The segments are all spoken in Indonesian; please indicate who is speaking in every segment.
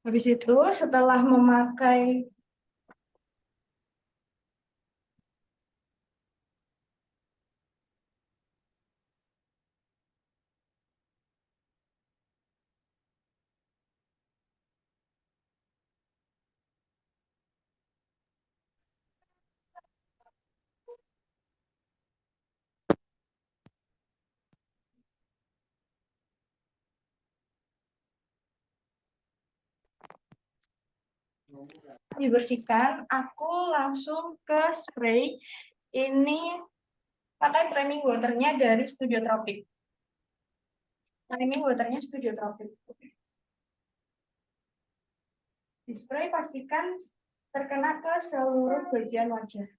Speaker 1: Habis itu setelah memakai dibersihkan, aku langsung ke spray. Ini pakai priming waternya dari Studio Tropic. Priming waternya Studio Tropic. Di spray pastikan terkena ke seluruh bagian wajah.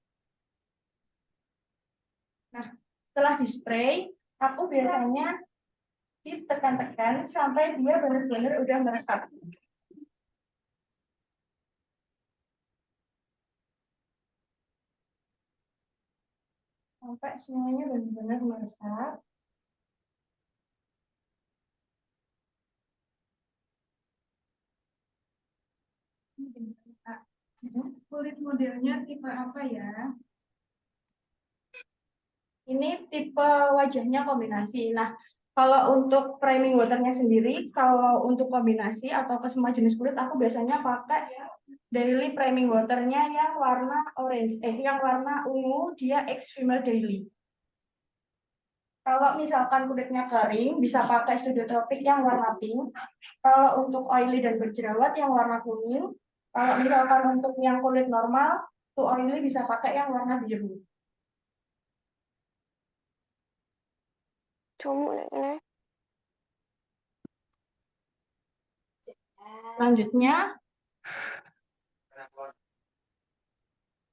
Speaker 1: Nah, setelah di spray, aku biasanya ditekan-tekan sampai dia benar-benar udah meresap. Sampai semuanya benar-benar meresap. Kulit modelnya tipe apa ya? Ini tipe wajahnya kombinasi. Nah, kalau untuk priming waternya sendiri, kalau untuk kombinasi atau ke semua jenis kulit, aku biasanya pakai daily priming waternya yang warna orange, yang warna ungu, dia X Female Daily. Kalau misalkan kulitnya kering, bisa pakai Studio Tropic yang warna pink. Kalau untuk oily dan berjerawat yang warna kuning. Kalau misalkan untuk yang kulit normal, tuh oily bisa pakai yang warna biru. Selanjutnya,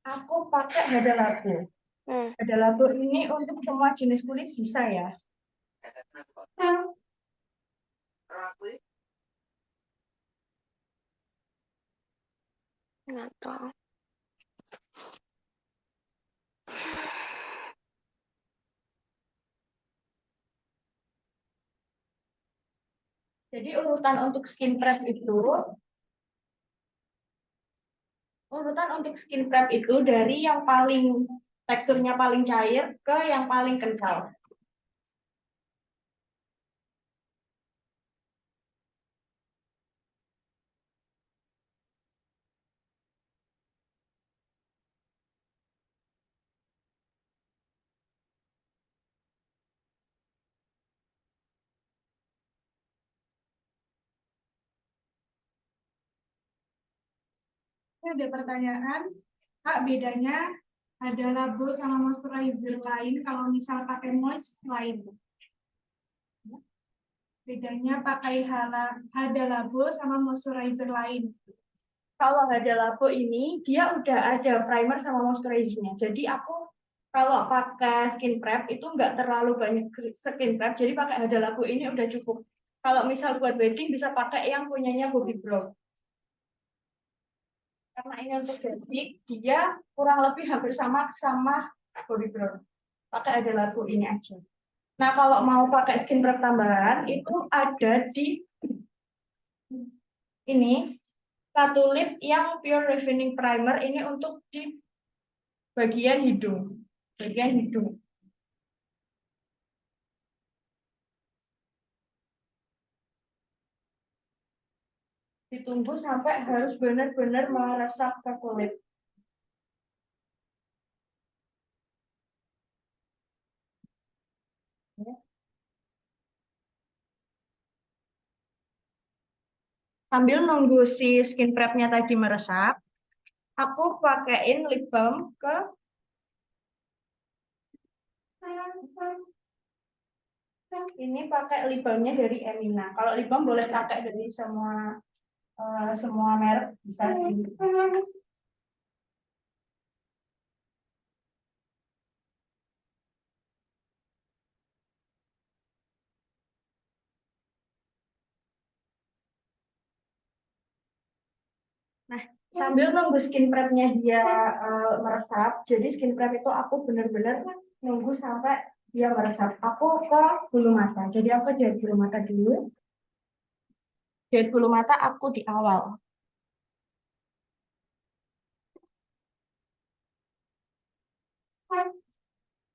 Speaker 1: aku pakai Hada Labo. Hada Labo ini untuk semua jenis kulit bisa ya.
Speaker 2: Nggak tahu.
Speaker 1: Jadi urutan untuk skin prep itu dari yang paling teksturnya paling cair ke yang paling kental. Ini ada pertanyaan, Kak, bedanya ada labo sama moisturizer lain kalau misal pakai moist lain. Bedanya pakai Hada Labo sama moisturizer lain. Kalau Hada Labo ini dia udah ada primer sama moisturizernya. Jadi aku kalau pakai skin prep itu nggak terlalu banyak skin prep. Jadi pakai Hada Labo ini udah cukup. Kalau misal buat wedding bisa pakai yang punyanya Bobbi Brown. Karena ini untuk basic, dia kurang lebih hampir sama sama Bobbi Brown. Pakai Hada Labo ini aja. Nah, kalau mau pakai skin prep tambahan itu ada di ini satu lip yang pure refining primer ini untuk di bagian hidung. Bagian hidung. Ditunggu sampai harus benar-benar meresap ke kulit. Sambil nunggu si skin prep-nya tadi meresap, aku pakein lip balm ke ini pakai lip balmnya dari Emina. Kalau lip balm boleh pakai dari semua merek bisa sih. Nah, sambil nunggu skin prep-nya dia meresap, jadi skin prep itu aku benar-benar nunggu sampai dia meresap. Aku ke bulu mata. Jadi aku jahit bulu mata dulu. Jahit bulu mata aku di awal.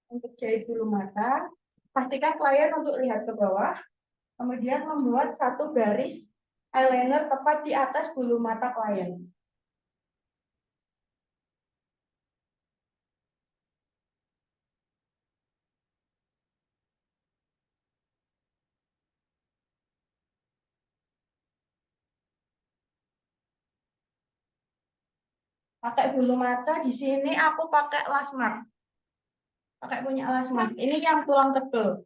Speaker 1: Untuk jahit bulu mata, pastikan klien untuk lihat ke bawah, kemudian membuat satu garis eyeliner tepat di atas bulu mata klien. Pakai bulu mata di sini aku pakai lasmar. Pakai punya lasmar. Ini yang tulang tebal.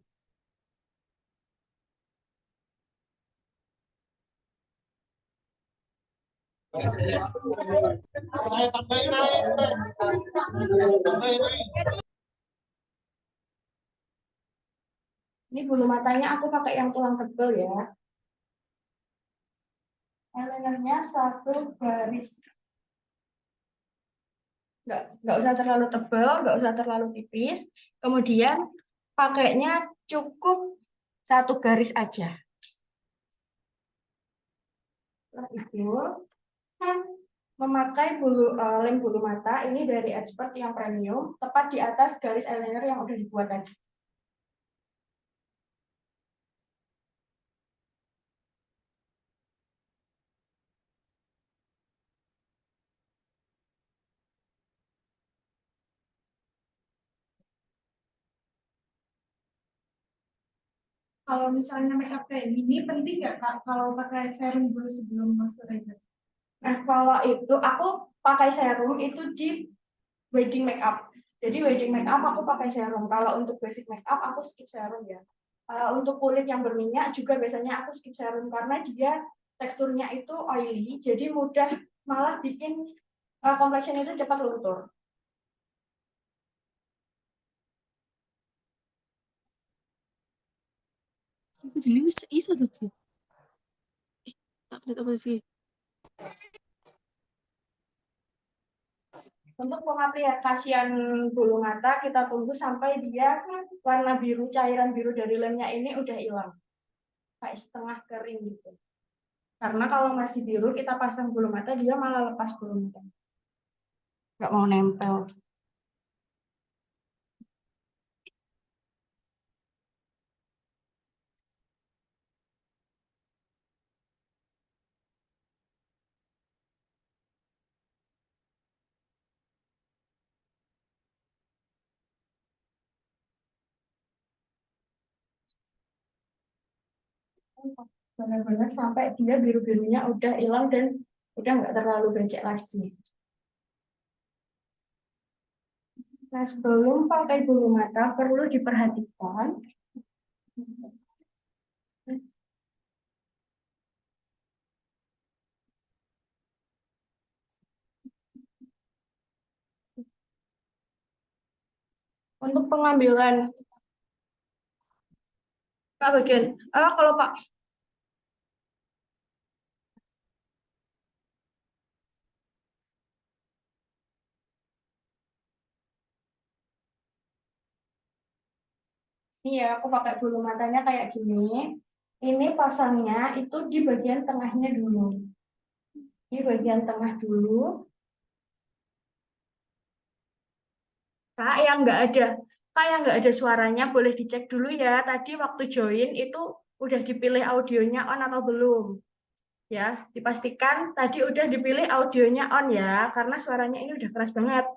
Speaker 1: Ini bulu matanya aku pakai yang tulang tebal ya. Eyelinernya satu garis. Nggak usah terlalu tebal, nggak usah terlalu tipis. Kemudian pakainya cukup satu garis aja. Setelah itu memakai lem bulu mata ini dari Expert yang premium, tepat di atas garis eyeliner yang udah dibuat tadi. Kalau misalnya makeup kayak gini, penting nggak Kak kalau pakai serum dulu sebelum moisturizer? Nah, kalau itu aku pakai serum itu di wedding makeup. Jadi wedding makeup aku pakai serum. Kalau untuk basic makeup aku skip serum ya. Untuk kulit yang berminyak juga biasanya aku skip serum karena dia teksturnya itu oily, jadi mudah malah bikin complexion itu cepat luntur.
Speaker 2: 이거 들리고 있어도 돼. apa sih?
Speaker 1: Untuk pengaplikasian bulu mata kita tunggu sampai dia warna biru, cairan biru dari lemnya ini udah hilang, kayak setengah kering gitu. Karena kalau masih biru kita pasang bulu mata dia malah lepas bulu mata, nggak mau nempel. Benar-benar sampai dia biru-birunya udah hilang dan udah nggak terlalu becek lagi. Nah, sebelum pakai bulu mata perlu diperhatikan untuk pengambilan Kak bagian kalau Pak ini ya aku pakai bulu matanya kayak gini. Ini pasangnya itu di bagian tengahnya dulu. Di bagian tengah dulu. Kak yang nggak ada suaranya boleh dicek dulu ya. Tadi waktu join itu udah dipilih audionya on atau belum? Ya, dipastikan tadi udah dipilih audionya on ya, karena suaranya ini udah keras banget.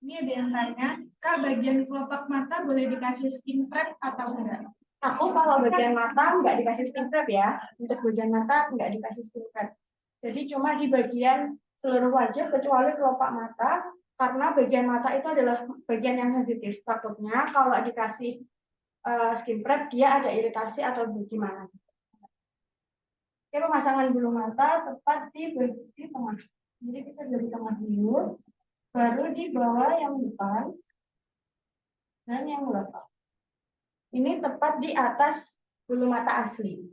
Speaker 1: Ini ada yang tanya, Kak bagian kelopak mata boleh dikasih skin prep atau enggak? Aku kalau bagian mata nggak dikasih skin prep ya. Untuk bagian mata nggak dikasih skin prep. Jadi cuma di bagian seluruh wajah kecuali kelopak mata, karena bagian mata itu adalah bagian yang sensitif. Takutnya kalau dikasih skin prep dia ada iritasi atau gimana. Oke, pemasangan bulu mata tepat di tengah. Jadi kita dari tengah dulu, baru di bawah yang depan dan yang belakang. Ini tepat di atas bulu mata asli.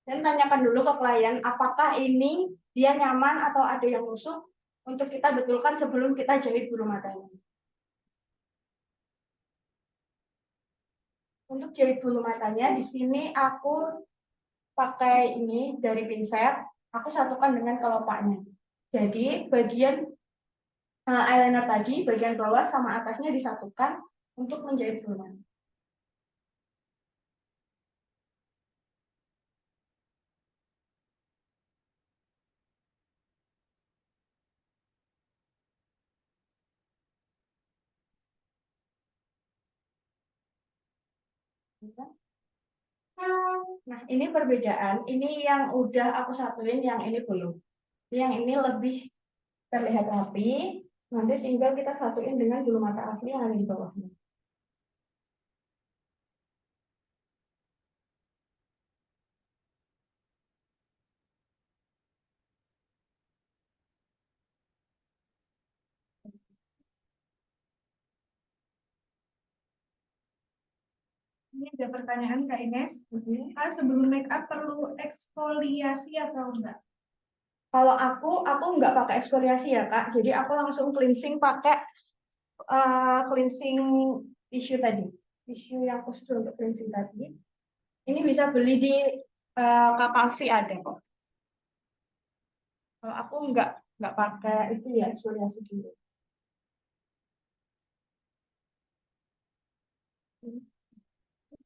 Speaker 1: Dan tanyakan dulu ke klien, apakah ini dia nyaman atau ada yang nusuk untuk kita betulkan sebelum kita jahit bulu matanya. Untuk jahit bulu matanya, di sini aku pakai ini dari pinset, aku satukan dengan kelopaknya. Jadi bagian eyeliner tadi, bagian bawah sama atasnya disatukan untuk menjahit bulu mata. Nah, ini perbedaan. Ini yang udah aku satuin, yang ini belum. Yang ini lebih terlihat rapi. Nanti tinggal kita satuin dengan bulu mata asli yang ada di bawahnya. Ini ada pertanyaan Kak Ines. Sebelum make up perlu eksfoliasi atau enggak? Kalau aku nggak pakai eksfoliasi ya Kak. Jadi aku langsung cleansing pakai cleansing tisu tadi. Tisu yang khusus untuk cleansing tadi. Ini bisa beli di KKV ada kok. Kalau aku nggak pakai itu ya eksfoliasi dulu.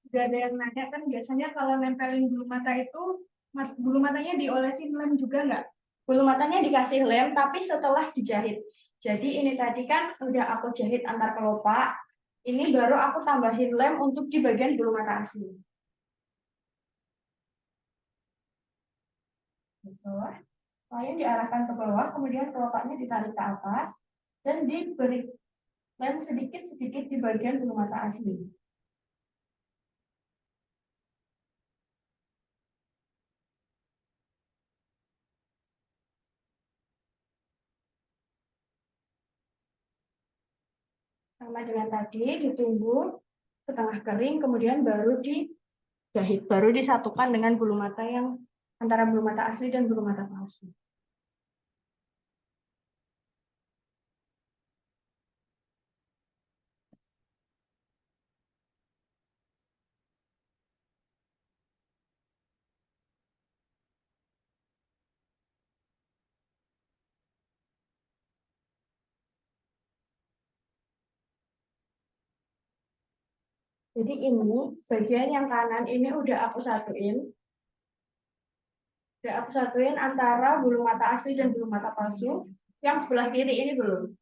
Speaker 1: Udah ada yang nanya kan biasanya kalau nempelin bulu mata itu bulu matanya diolesin lem juga nggak? Bulu matanya dikasih lem tapi setelah dijahit. Jadi ini tadi kan udah aku jahit antar kelopak. Ini baru aku tambahin lem untuk di bagian bulu mata asli. Gitu. Lain diarahkan ke bawah, kemudian kelopaknya ditarik ke atas dan diberi lem sedikit-sedikit di bagian bulu mata asli. Sama dengan tadi, ditunggu setengah kering, kemudian baru dijahit, baru disatukan dengan bulu mata yang antara bulu mata asli dan bulu mata palsu. Jadi ini bagian yang kanan ini udah aku satuin antara bulu mata asli dan bulu mata palsu. Yang sebelah kiri ini belum.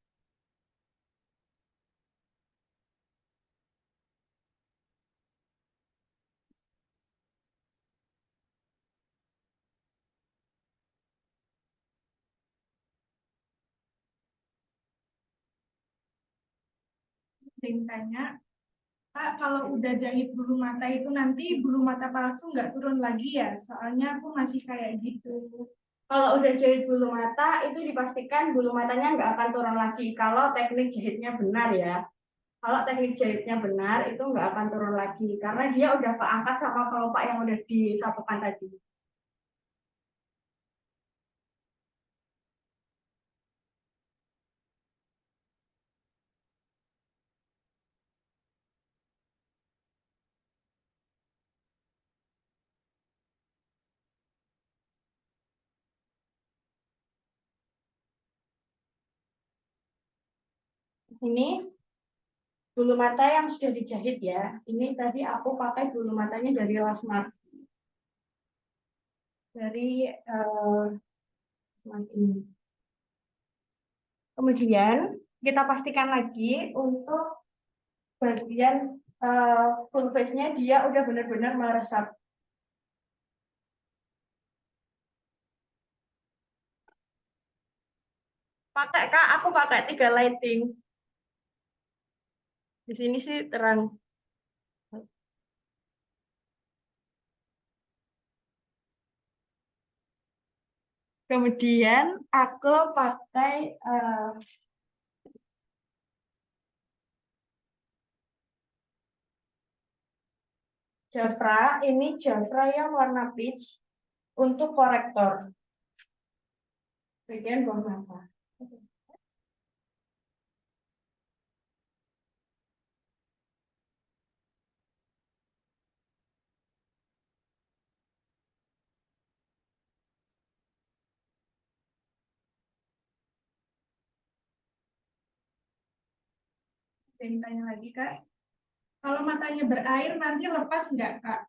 Speaker 1: Tanya, Kak, kalau udah jahit bulu mata itu nanti bulu mata palsu nggak turun lagi ya? Soalnya aku masih kayak gitu. Kalau udah jahit bulu mata, itu dipastikan bulu matanya nggak akan turun lagi. Kalau teknik jahitnya benar ya. Kalau teknik jahitnya benar, itu nggak akan turun lagi. Karena dia udah keangkat sama kelopak yang udah disatukan tadi. Ini bulu mata yang sudah dijahit ya. Ini tadi aku pakai bulu matanya dari Lasmar. Dari ini. Kemudian kita pastikan lagi untuk bagian full face-nya dia udah benar-benar meresap. Pakai Kak, aku pakai 3 lighting. Di sini sih terang. Kemudian aku pakai Jafra. Ini Jafra yang warna peach untuk korektor bagian bawah mata. Dan tanya lagi Kak, kalau matanya berair nanti lepas nggak Kak?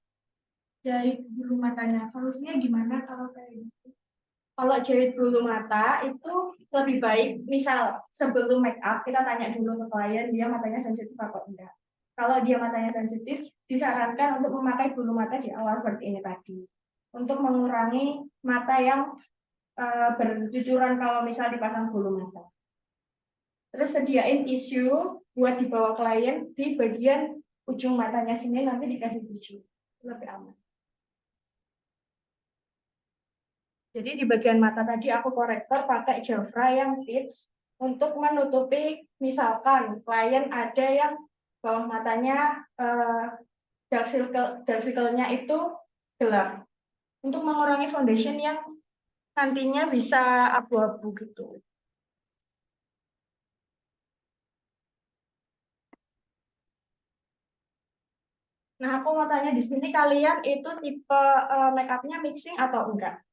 Speaker 1: Jahit bulu matanya, solusinya gimana kalau kayak gitu? Kalau jahit bulu mata itu lebih baik, misal sebelum make up kita tanya dulu ke klien dia matanya sensitif atau enggak. Kalau dia matanya sensitif, disarankan untuk memakai bulu mata di awal seperti ini tadi, untuk mengurangi mata yang bercucuran kalau misal dipasang bulu mata. Terus sediain tisu buat dibawa klien di bagian ujung matanya sini, nanti dikasih tisu, lebih aman. Jadi di bagian mata tadi aku korektor pakai Jafra yang peach untuk menutupi, misalkan klien ada yang bawah matanya dark circle-nya itu gelap, untuk mengurangi foundation yang nantinya bisa abu-abu gitu. Nah, aku mau tanya di sini, kalian itu tipe make up-nya mixing atau enggak?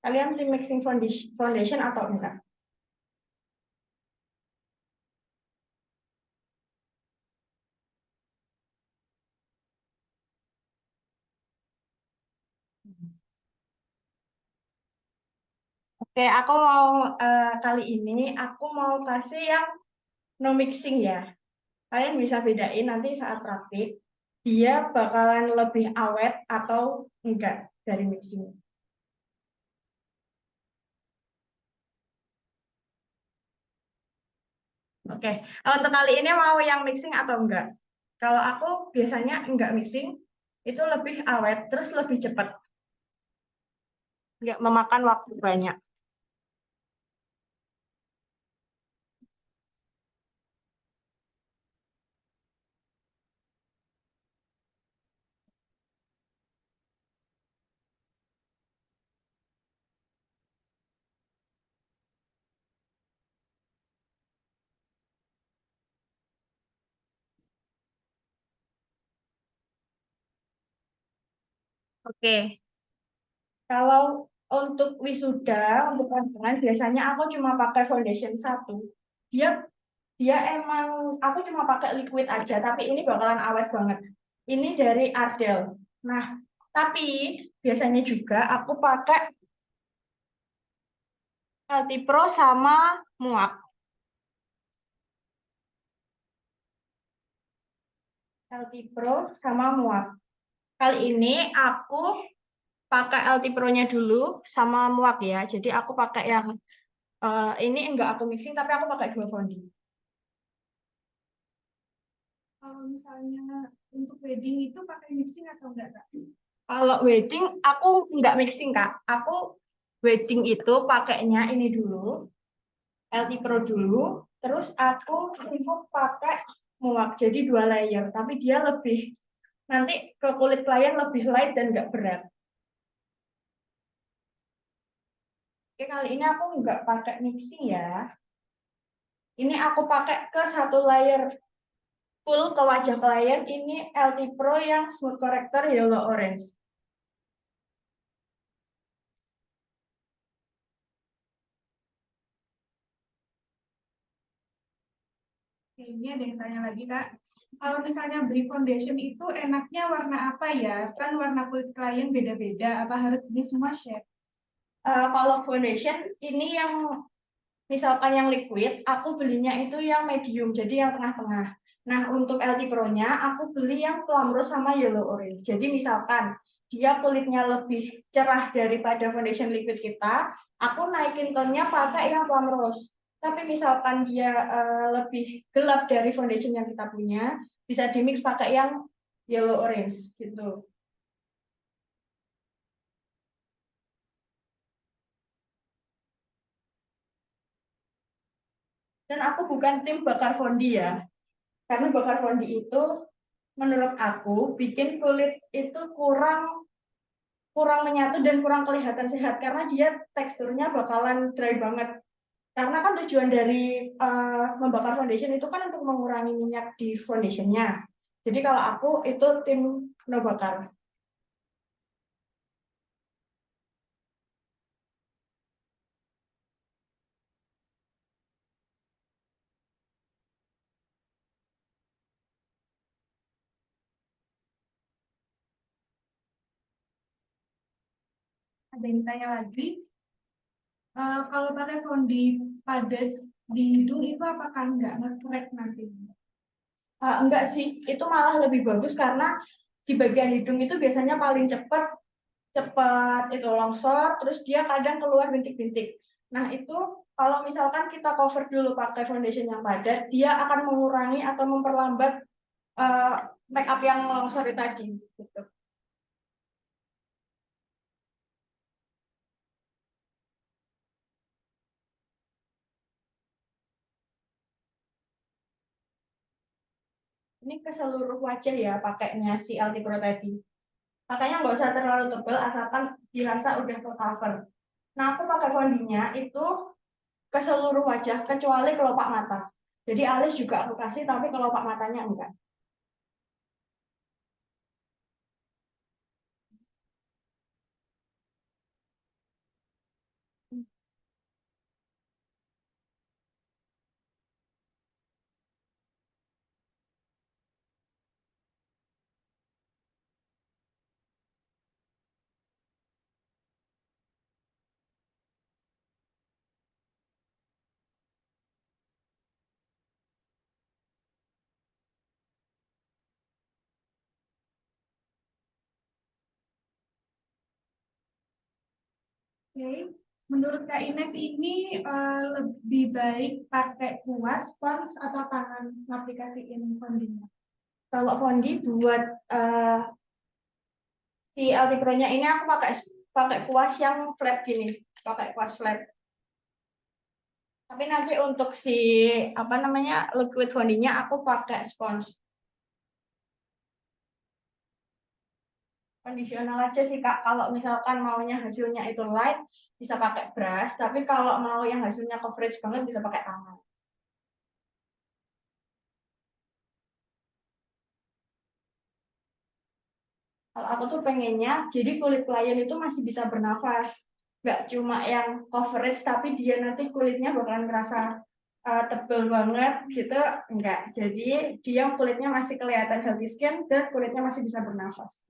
Speaker 1: Kalian tim mixing foundation atau enggak? Oke, aku mau kali ini aku mau kasih yang no mixing ya. Kalian bisa bedain nanti saat praktik dia bakalan lebih awet atau enggak dari mixing. Oke, untuk kali ini mau yang mixing atau enggak? Kalau aku biasanya enggak mixing, itu lebih awet, terus lebih cepat. Enggak memakan waktu banyak. Oke, kalau untuk wisuda, untuk kondangan, biasanya aku cuma pakai foundation satu. Dia dia emang aku cuma pakai liquid aja, tapi ini bakalan awet banget. Ini dari Ardell. Nah, tapi biasanya juga aku pakai LT Pro sama Muak. LT Pro sama Muak. Kali ini aku pakai LT Pro-nya dulu sama Muak ya. Jadi aku pakai yang ini enggak aku mixing, tapi aku pakai dua founding. Kalau misalnya untuk wedding itu pakai mixing atau enggak, Kak? Kalau wedding aku enggak mixing, Kak. Aku wedding itu pakainya ini dulu, LT Pro dulu, terus aku untuk pakai muak, jadi dua layer, tapi dia lebih nanti ke kulit klien lebih light dan enggak berat. Oke, kali ini aku enggak pakai mixing ya. Ini aku pakai ke satu layer full ke wajah klien, ini LT Pro yang smooth corrector yellow orange. Ini ada yang tanya lagi, Kak. Kalau misalnya beli foundation itu enaknya warna apa ya? Kan warna kulit klien beda-beda. Apa harus beli semua shade? Kalau foundation ini yang misalkan yang liquid, aku belinya itu yang medium, jadi yang tengah-tengah. Nah, untuk LT Pro-nya aku beli yang plum rose sama yellow orange. Jadi misalkan dia kulitnya lebih cerah daripada foundation liquid kita, aku naikin tone-nya pakai yang plum rose. Tapi misalkan dia lebih gelap dari foundation yang kita punya, bisa dimix pakai yang yellow orange gitu. Dan aku bukan tim bakar fondi ya, karena bakar fondi itu menurut aku bikin kulit itu kurang kurang menyatu dan kurang kelihatan sehat karena dia teksturnya bakalan dry banget. Karena kan tujuan dari membakar foundation itu kan untuk mengurangi minyak di foundationnya. Jadi kalau aku itu tim no bakar. Ada yang tanya lagi, kalau pakai fondi padat di hidung itu apakah enggak nge-crack nanti? Enggak sih, itu malah lebih bagus karena di bagian hidung itu biasanya paling cepat cepat itu longsor, terus dia kadang keluar bintik-bintik. Nah itu kalau misalkan kita cover dulu pakai foundation yang padat, dia akan mengurangi atau memperlambat uh, make up yang longsor tadi. Gitu. Ini ke seluruh wajah ya pakainya si Alti Pro tadi. Makanya nggak usah terlalu tebal asalkan dirasa udah ke cover. Nah aku pakai fondinya itu ke seluruh wajah kecuali kelopak mata. Jadi alis juga aku kasih tapi kelopak matanya enggak. Oke, menurut Kak Ines ini lebih baik pakai kuas, spons, atau tangan aplikasiin fondinya? Kalau fondi buat si Alti-Pro-nya ini aku pakai pakai kuas yang flat gini, pakai kuas flat. Tapi nanti untuk si apa namanya liquid fondinya aku pakai spons. Kondisional aja sih Kak. Kalau misalkan maunya hasilnya itu light, bisa pakai brush. Tapi kalau mau yang hasilnya coverage banget, bisa pakai tangan. Kalau aku tuh pengennya, jadi kulit klien itu masih bisa bernafas. Nggak cuma yang coverage, tapi dia nanti kulitnya bakalan ngerasa tebel banget gitu. Enggak. Jadi dia kulitnya masih kelihatan healthy skin dan kulitnya masih bisa bernafas.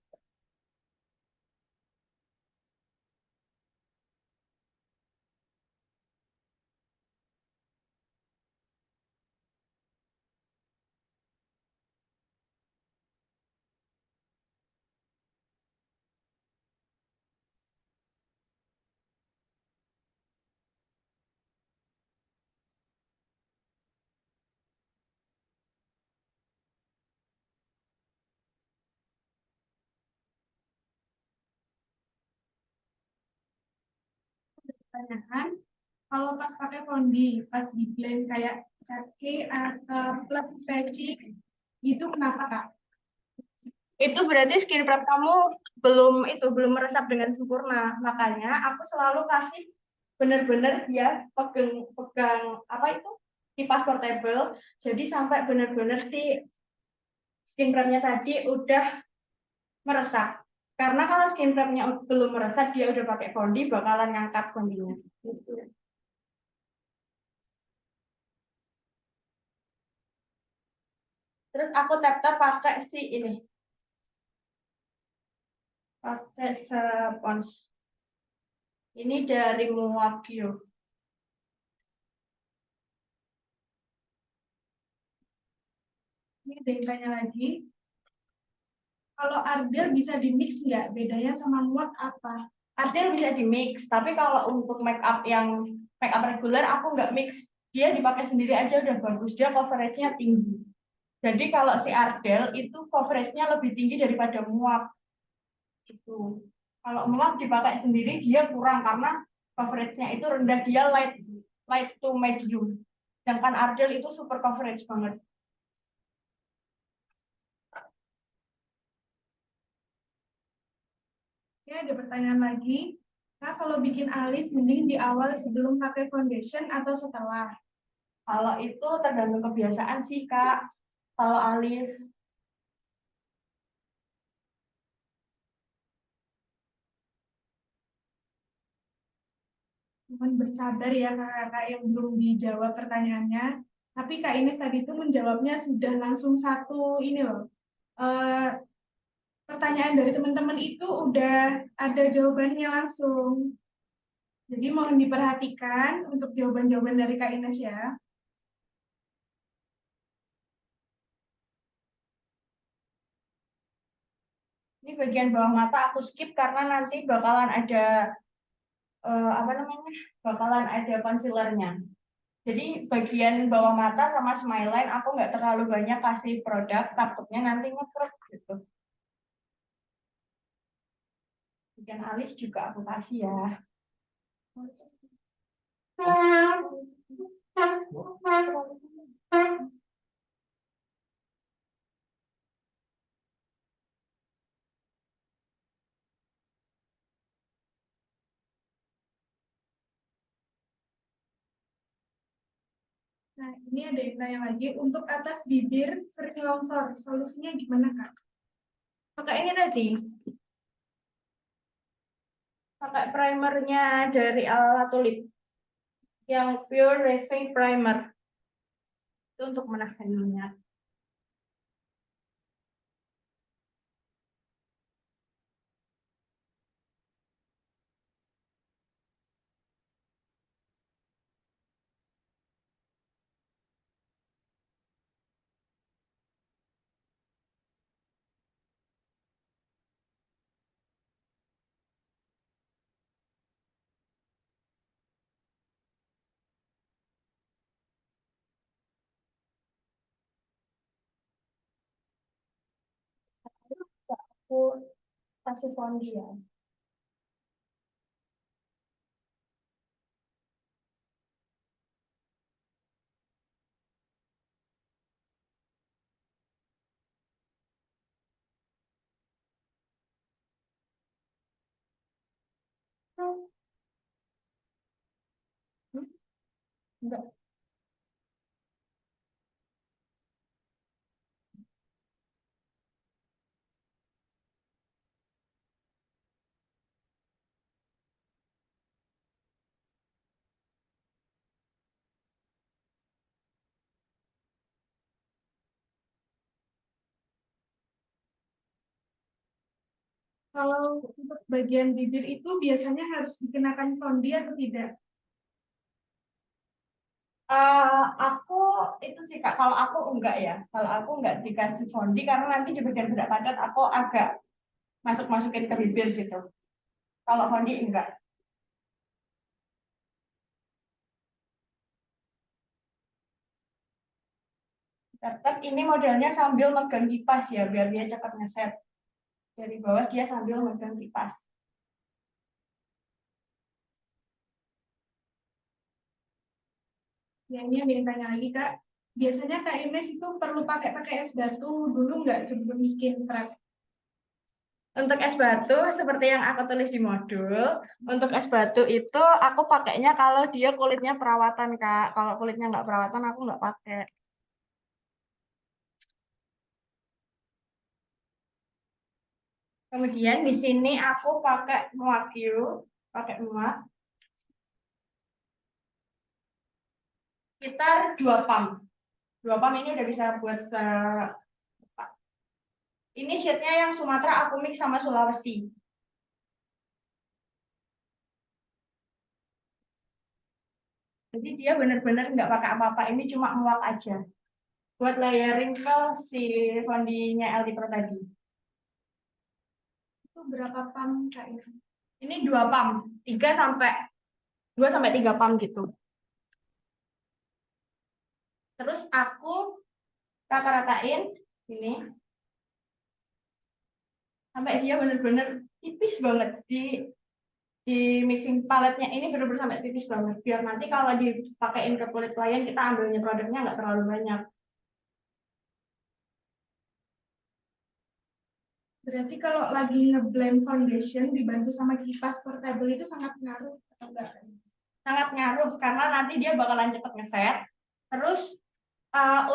Speaker 1: Pertanyaan, kalau pas pakai fondi, pas di blend kayak catke atau plug patching, itu kenapa Kak? Itu berarti skin prep kamu belum meresap dengan sempurna. Makanya aku selalu kasih benar-benar dia pegang apa itu kipas portable. Jadi sampai benar-benar si skin prepnya tadi udah meresap. Karena kalau skin prepnya belum meresap, dia udah pakai fondi, bakalan ngangkat fondinya. Gitu. Terus aku tap-tap pakai si ini, pakai spons. Ini dari Muwagyo. Ini ada yang tanya lagi. Kalau Ardell bisa di-mix nggak? Bedanya sama muat apa? Ardell bisa di-mix, tapi kalau untuk make up yang make up reguler aku nggak mix. dia dipakai sendiri aja udah bagus, dia coveragenya tinggi. Jadi kalau si Ardell itu coveragenya lebih tinggi daripada muak. Gitu. Kalau muak dipakai sendiri dia kurang karena coveragenya itu rendah, dia light to medium. Sedangkan Ardell itu super coverage banget. Ya, ada pertanyaan lagi. Nah, kalau bikin alis mending di awal sebelum pakai foundation atau setelah? Kalau itu tergantung kebiasaan sih, Kak. Kalau alis, mohon bersabar ya kakak-kakak yang belum dijawab pertanyaannya. Tapi Kak Ines tadi itu menjawabnya sudah langsung satu ini loh. Eh, Pertanyaan dari teman-teman itu udah ada jawabannya langsung. Jadi mohon diperhatikan untuk jawaban-jawaban dari Kak Ines ya. Ini bagian bawah mata aku skip karena nanti bakalan ada apa namanya? Bakalan ada concealernya. Jadi bagian bawah mata sama smile line aku nggak terlalu banyak kasih produk, takutnya nanti ngekrep gitu. Bagian alis juga aku kasih ya. Nah, ini ada yang tanya lagi, untuk atas bibir sering longsor, solusinya gimana, Kak? Pakai ini tadi, pakai primernya dari Ala Tulip, yang Pure Reving Primer. Itu untuk menahan minyak. Aku kasih fondi ya. Enggak. Kalau untuk bagian bibir itu biasanya harus dikenakan fondi atau tidak? Aku itu sih Kak, kalau aku enggak ya. Kalau aku enggak dikasih fondi karena nanti di bagian bedak padat aku agak masuk-masukin ke bibir gitu. Kalau fondi enggak. Tetap ini modelnya sambil megang kipas ya, biar dia cepat ngeset. Dari bawah dia sambil megang kipas. Ya, ini yang ditanya lagi Kak. Biasanya Kak Ines itu perlu pakai es batu dulu nggak sebelum skin prep? Untuk es batu, seperti yang aku tulis di modul, untuk es batu itu aku pakainya kalau dia kulitnya perawatan, Kak. Kalau kulitnya nggak perawatan, aku nggak pakai. Kemudian di sini aku pakai muak pakai muak, sekitar 2 pump. 2 pump ini udah bisa buat ini shade-nya yang Sumatera aku mix sama Sulawesi. Jadi dia benar-benar nggak pakai apa-apa, ini cuma muak aja. Buat layering ke si fondinya LT Pro tadi. Itu berapa pump Kak? Ini 2 pump, 3 sampai 2 sampai 3 pump gitu. Terus aku rata-ratain ini sampai dia bener-bener tipis banget di mixing paletnya ini bener-bener sampai tipis banget biar nanti kalau dipakein ke kulit klien kita ambilnya produknya nggak terlalu banyak. Berarti kalau lagi ngeblend foundation dibantu sama kipas portable itu sangat ngaruh atau enggak? Sangat ngaruh karena nanti dia bakalan cepet ngeset. Terus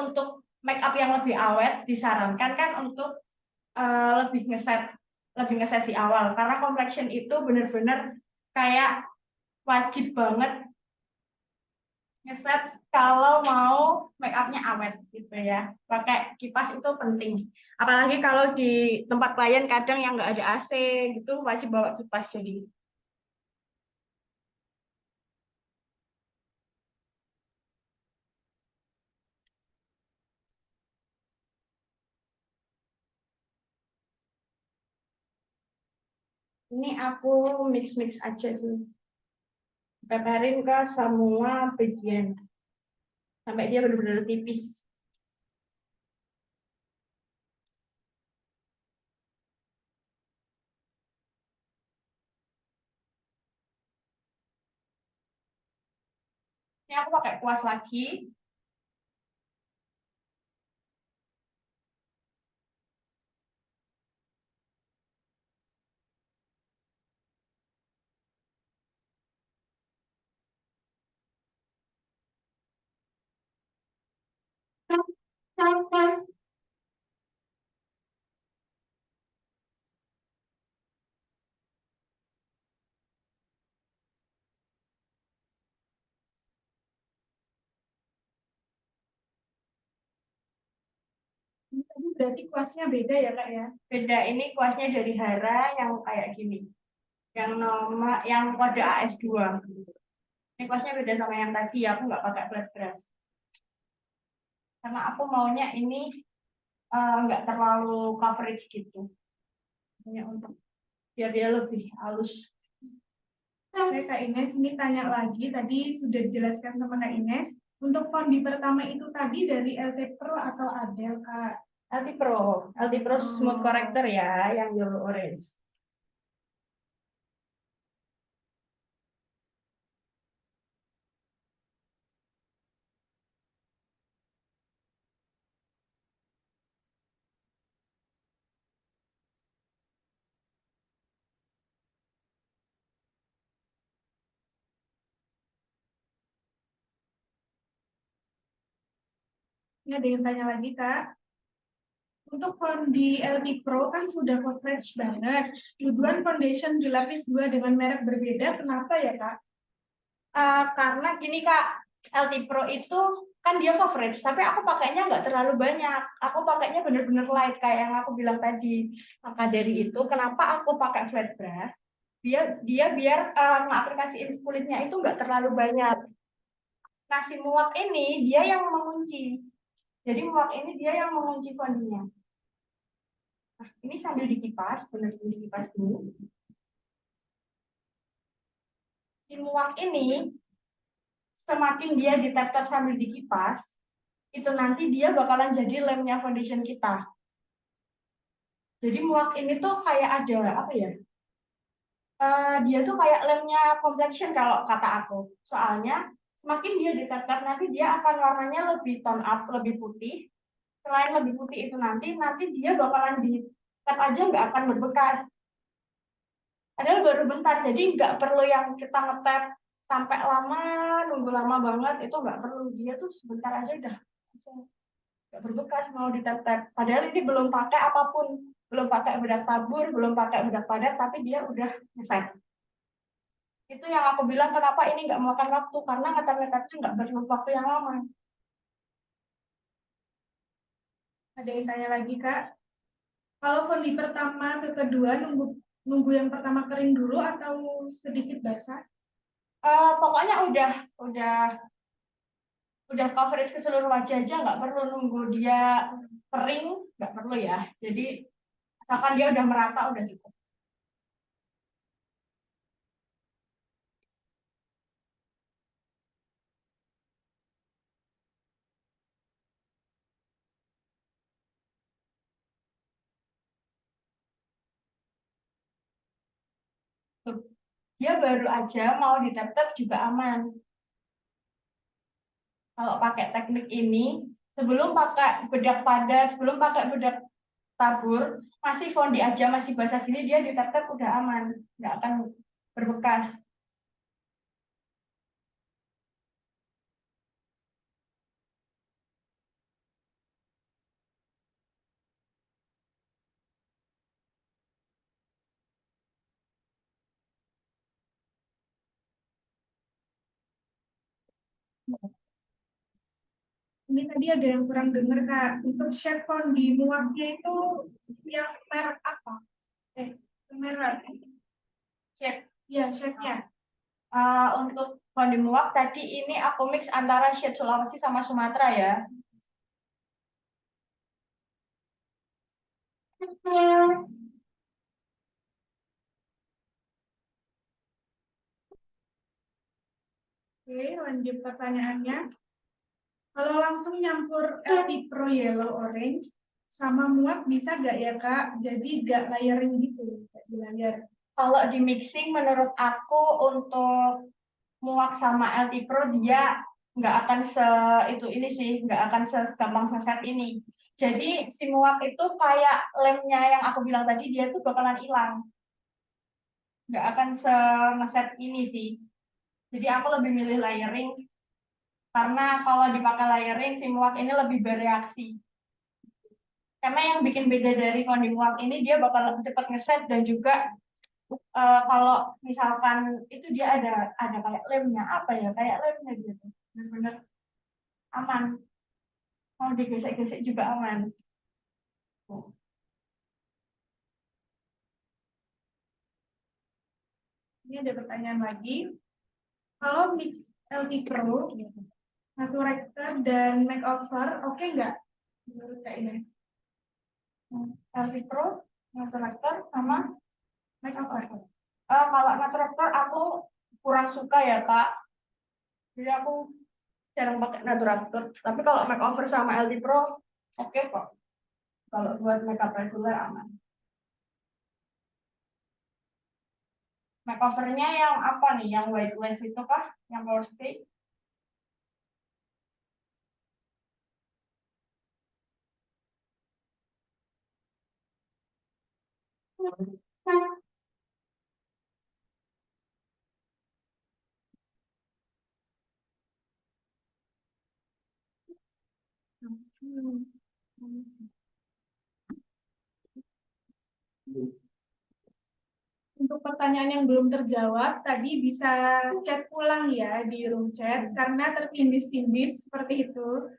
Speaker 1: untuk make up yang lebih awet disarankan kan untuk lebih ngeset di awal karena complexion itu bener-bener kayak wajib banget ngeset kalau mau make upnya awet gitu ya. Pakai kipas itu penting. Apalagi kalau di tempat klien kadang yang nggak ada AC gitu wajib bawa kipas jadi. Ini aku mix-mix aja sih. Peperin ke semua bagian sampai dia benar-benar tipis. Ini aku pakai kuas lagi. Ini berarti kuasnya beda ya kak ya? Beda, ini kuasnya dari Hara yang kayak gini. Yang yang kode AS2. Ini kuasnya beda sama yang tadi, aku nggak pakai flat brush. Karena aku maunya ini nggak terlalu coverage gitu. Hanya untuk biar dia lebih halus. Oke, Kak Ines, ini tanya lagi. Tadi sudah dijelaskan sama Kak Ines. Untuk fondi pertama itu tadi dari LT Pro atau Adel, Kak? LT Pro. LT Pro Smooth Corrector ya, yang yellow orange. Ini ada yang tanya lagi, Kak. Untuk fondi LT Pro kan sudah coverage banget. Tujuan foundation dilapis dua dengan merek berbeda, kenapa ya, Kak? Karena gini Kak, LT Pro itu kan dia coverage, tapi aku pakainya nggak terlalu banyak. Aku pakainya bener-bener light kayak yang aku bilang tadi. Maka dari itu, kenapa aku pakai flat brush? Dia biar ngaplikasiin kulitnya itu nggak terlalu banyak. Nah, si muak ini dia yang mengunci. Jadi muak ini dia yang mengunci fondinya. Nah, ini sambil dikipas, bener-bener dikipas dulu. Si muak ini semakin dia ditap-tap sambil dikipas, itu nanti dia bakalan jadi lemnya foundation kita. Jadi muak ini tuh kayak ada apa ya? Dia tuh kayak lemnya complexion kalau kata aku. Soalnya semakin dia ditap-tap nanti dia akan warnanya lebih tone up, lebih putih. Selain lebih putih itu nanti dia bakalan di tap aja nggak akan berbekas. Padahal baru bentar, jadi nggak perlu yang kita ngetap sampai lama, nunggu lama banget, itu nggak perlu. Dia tuh sebentar aja udah nggak berbekas mau ditap-tap. Padahal ini belum pakai apapun, belum pakai bedak tabur, belum pakai bedak padat, tapi dia udah ngeset. Itu yang aku bilang kenapa ini nggak memakan waktu, karena ngetap-ngetapnya nggak perlu waktu yang lama. Ada yang tanya lagi Kak, kalau fondi pertama ke kedua nunggu yang pertama kering dulu atau sedikit basah? Pokoknya udah coverage ke seluruh wajah aja, nggak perlu nunggu dia kering, nggak perlu ya. Jadi asalkan dia udah merata udah cukup. dia baru aja mau ditap-tap juga aman. Kalau pakai teknik ini, sebelum pakai bedak padat, sebelum pakai bedak tabur, masih fondi aja, masih basah gini, dia ditap-tap udah aman, nggak akan berbekas. Ini tadi ada yang kurang dengar Kak. Untuk shade fondi muaknya itu yang merek apa? Merek. Shade. Ya, shade-nya. Untuk fondi muak tadi ini aku mix antara shade Sulawesi sama Sumatera ya. Oke, lanjut pertanyaannya. Kalau langsung nyampur LT Pro Yellow Orange sama muak bisa gak ya Kak? Jadi gak layering gitu, gak di layer. Kalau di mixing menurut aku untuk muak sama LT Pro dia nggak akan itu ini sih, nggak akan segampang ngeset ini. Jadi si muak itu kayak lemnya yang aku bilang tadi dia tuh bakalan hilang, nggak akan ngeset ini sih. Jadi aku lebih milih layering karena kalau dipakai layering si muak ini lebih bereaksi. Karena yang bikin beda dari founding muak ini dia bakal cepat ngeset dan juga kalau misalkan itu dia ada kayak lemnya apa ya kayak lemnya gitu benar-benar aman, mau digesek-gesek juga aman. Ini ada pertanyaan lagi. Kalau mix LT Pro, Naturector dan Makeover, oke nggak menurut Kak Ines? LT Pro, Naturector sama Makeover. Kalau Naturector aku kurang suka ya Kak. Jadi aku jarang pakai Naturector. Tapi kalau Makeover sama LT Pro, oke kok. Kalau buat makeup reguler aman. Makeovernya yang apa nih? Yang white lace itu kah? Yang power stay? Untuk pertanyaan yang belum terjawab, tadi bisa chat ulang ya di room chat, karena tertindis-tindis seperti itu.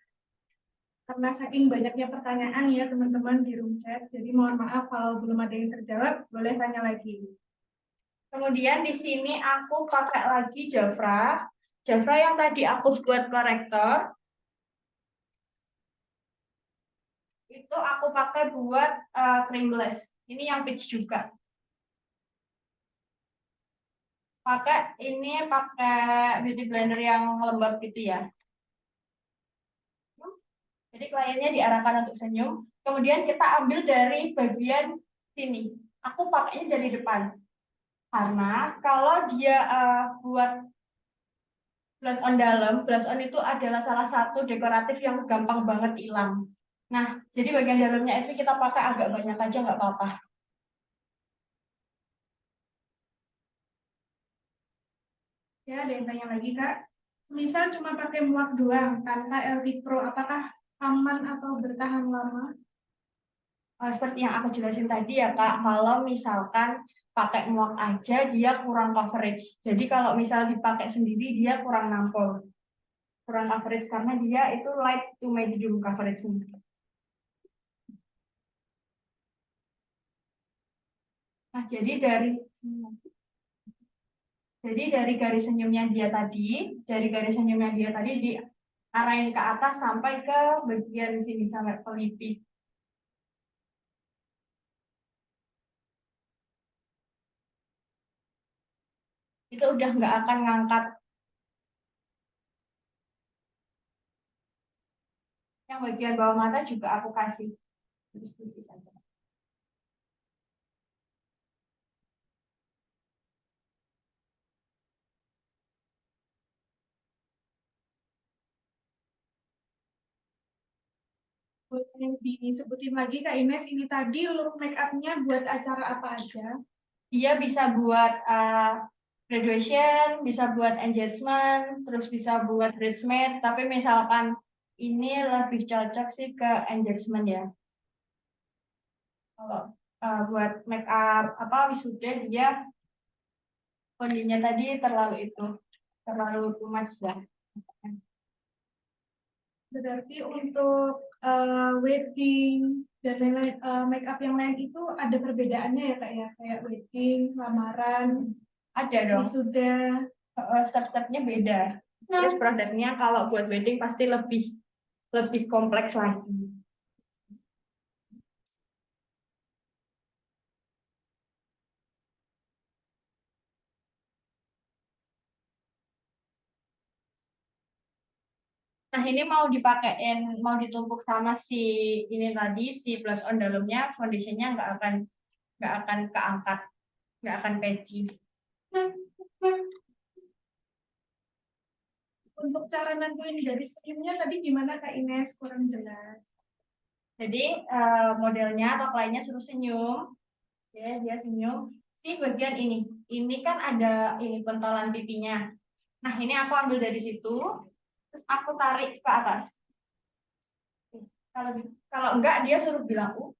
Speaker 1: Karena saking banyaknya pertanyaan ya teman-teman di room chat, jadi mohon maaf kalau belum ada yang terjawab, boleh tanya lagi. Kemudian di sini aku pakai lagi Jafra. Jafra yang tadi aku buat korektor, itu aku pakai buat creamless. Ini yang peach juga. Pakai beauty blender yang lembab gitu ya. Jadi kliennya diarahkan untuk senyum. Kemudian kita ambil dari bagian sini. Aku pakainya dari depan. Karena kalau dia buat blush on dalam, blush on itu adalah salah satu dekoratif yang gampang banget hilang. Nah, jadi bagian dalamnya itu kita pakai agak banyak aja nggak apa-apa. Ya, ada yang tanya lagi, Kak. Misal cuma pakai muak doang, tanpa LV Pro, apakah aman atau bertahan lama? Seperti yang aku jelasin tadi ya, Kak. Kalau misalkan pakai muak aja, dia kurang coverage. Jadi kalau misal dipakai sendiri, dia kurang nampol. Kurang coverage karena dia itu light to medium coverage-nya. Nah, dari garis senyumnya dia tadi, diarahin ke atas sampai ke bagian sini sampai pelipis. Itu udah nggak akan ngangkat. Yang bagian bawah mata juga aku kasih tipis-tipis aja. boleh disebutin lagi Kak Ines, ini tadi look make up-nya buat acara apa aja? Dia bisa buat graduation, bisa buat engagement, terus bisa buat bridesmaid, tapi misalkan ini lebih cocok sih ke engagement ya. Kalau buat make up apa wisuda dia kondisinya tadi terlalu too much ya. Berarti untuk wedding dan lain-lain make up yang lain itu ada perbedaannya ya Kak ya, kayak wedding, lamaran, ada dong. Wisuda, step-stepnya beda. Terus produknya kalau buat wedding pasti lebih kompleks lagi. Nah, ini mau dipakein, mau ditumpuk sama si ini tadi, si blush on dalamnya, foundationnya nggak akan keangkat, nggak akan patchy. Untuk cara nentuin dari senyumnya tadi gimana Kak Ines? Kurang jelas. Jadi modelnya atau kliennya suruh senyum, ya dia senyum. Si bagian ini kan ada ini pentolan pipinya. Nah ini aku ambil dari situ, terus aku tarik ke atas. Kalau enggak dia suruh bilang,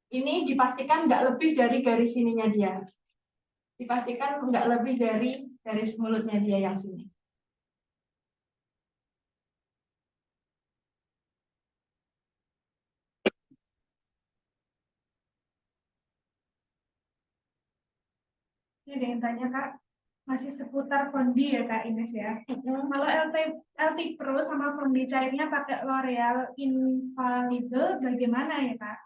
Speaker 1: ini dipastikan nggak lebih dari garis sininya dia. Dipastikan nggak lebih dari garis mulutnya dia yang sini. Ini ada yang tanya Kak, masih seputar fondi ya Kak Ines ya. Kalau LT Pro sama fondi cairnya pakai L'Oreal Infallible bagaimana ya Kak?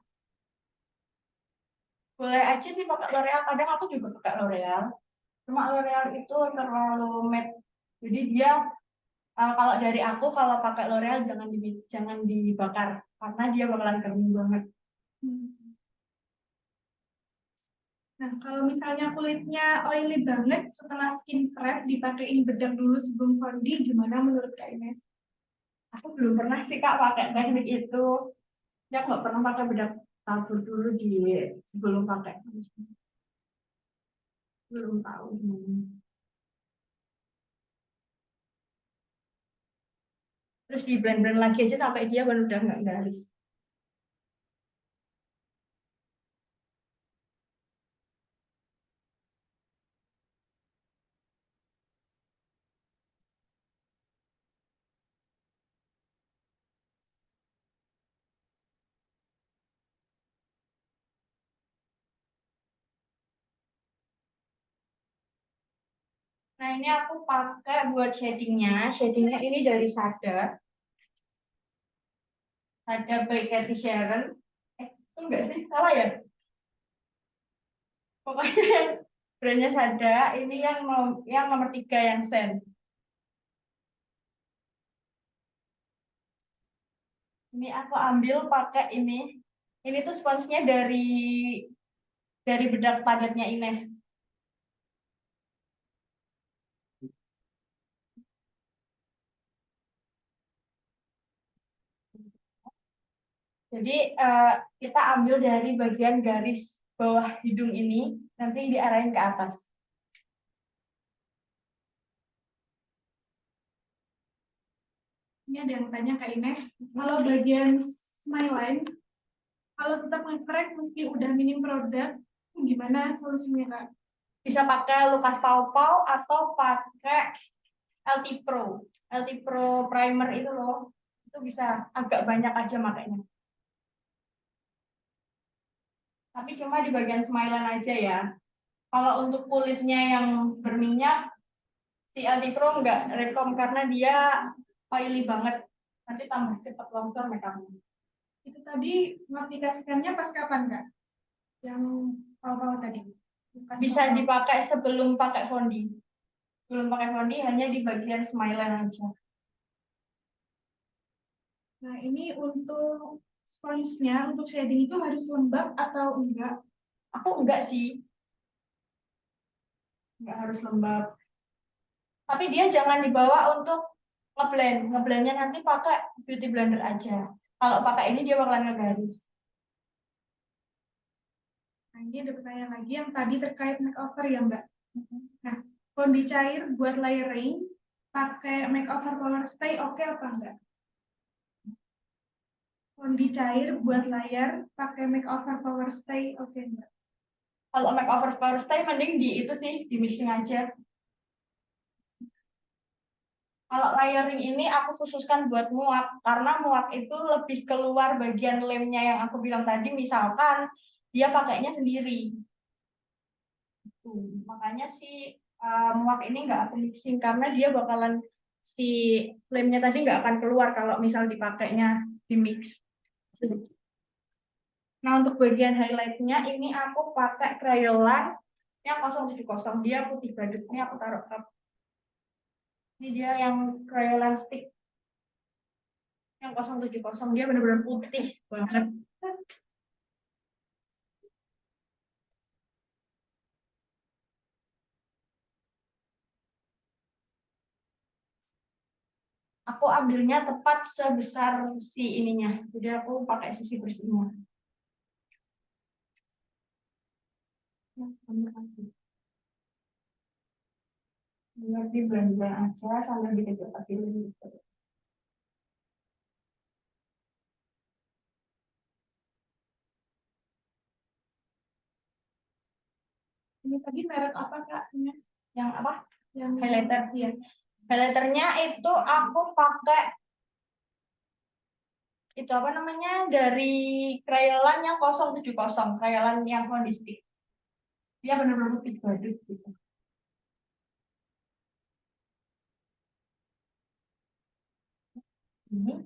Speaker 1: Boleh aja sih pakai L'Oreal, kadang aku juga pakai L'Oreal. Cuma L'Oreal itu terlalu matte. Jadi dia kalau dari aku kalau pakai L'Oreal jangan dibakar karena dia bakalan kering banget. Nah, kalau misalnya kulitnya oily banget, setelah skin prep dipakein bedak dulu sebelum fondi, gimana menurut Kak Ines? Aku belum pernah sih Kak pakai teknik itu. Ya, nggak pernah pakai bedak tabur dulu sebelum pakai. Belum tahu. Terus di blend-blend lagi aja sampai dia udah nggak garis. Nah, ini aku pakai buat shadingnya. Shadingnya ini dari Sada. Sada by Cathy Sharon. Itu enggak sih? Salah ya? Pokoknya brandnya Sada. Ini yang nomor 3 yang Sen. Ini aku ambil pakai ini. Ini tuh sponsnya dari bedak padatnya Ines. Jadi kita ambil dari bagian garis bawah hidung ini, nanti diarahin ke atas. Ini ada yang tanya Kak Ines, kalau bagian smile line, kalau tetap nge-crack meski udah minim produk, gimana solusinya Kak? Bisa pakai Lukas Pau Pau atau pakai LT Pro. LT Pro primer itu loh. Itu bisa agak banyak aja makanya. Tapi cuma di bagian smile line aja ya. Kalau untuk kulitnya yang berminyak, si LT Pro nggak rekom karena dia oily banget. Nanti tambah cepat longsor makeupnya. Itu tadi mengaplikasikannya pas kapan Kak? Yang awal tadi. Bisa dipakai sebelum pakai fondi. Sebelum pakai fondi hanya di bagian smile aja. Nah, ini untuk sponsnya, untuk shading itu harus lembab atau enggak? Aku enggak sih. Enggak harus lembab. Tapi dia jangan dibawa untuk Ngeblendnya nanti pakai beauty blender aja. Kalau pakai ini dia bakalan ngegaris. Nah, ini ada pertanyaan lagi yang tadi terkait makeover ya Mbak. Nah, kondi cair buat layering pakai makeover power stay oke apa enggak? Kondi cair buat layar pakai makeover power stay oke enggak? Kalau makeover power stay mending di itu sih di mixing aja. Kalau layering ini aku khususkan buat muak karena muak itu lebih keluar bagian lemnya yang aku bilang tadi, misalkan dia pakainya sendiri. Makanya si muak ini nggak aku mixing karena dia bakalan si lemnya tadi nggak akan keluar kalau misal dipakainya di mix. Nah untuk bagian highlightnya ini aku pakai Crayolan yang 070, dia putih badut. Ini aku taruh ke ini dia yang Crayolan stick yang 070, dia benar-benar putih banget. Aku ambilnya tepat sebesar si ininya, jadi aku pakai sisi bersihnya. Nanti blend-blend aja sambil dikecil-kecil gitu. Ini tadi merek apa Kak? Yang apa? Yang highlighter ya. Highlighternya itu aku pakai itu apa namanya dari Crayolan yang 070, Crayolan yang holistic. Dia benar-benar putih badut gitu. Ini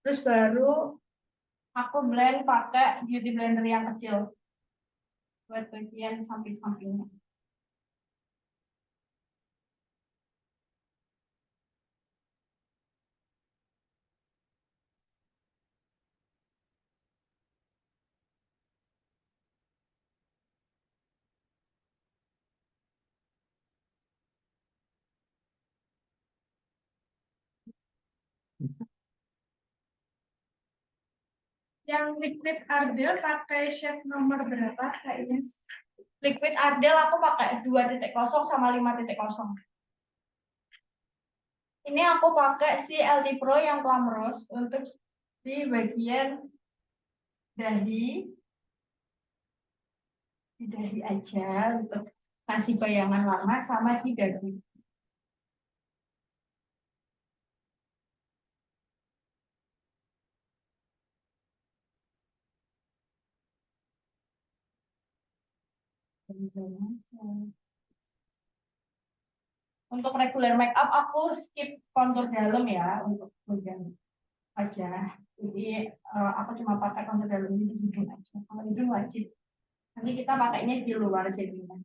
Speaker 1: terus baru aku blend pakai beauty blender yang kecil buat bagian samping-sampingnya. Yang liquid Ardell pakai shade nomor berapa Kak Ines? Liquid Ardell aku pakai 2.0 sama 5.0. Ini aku pakai si LT Pro yang Plum Rose untuk di bagian dahi, di dahi aja untuk kasih bayangan warna sama di dahi. Untuk regular make up aku skip kontur dalam ya untuk bagian wajah. Jadi aku cuma pakai kontur dalam di hidung aja. Kalau hidung wajib. Nanti kita pakainya di luar jadinya.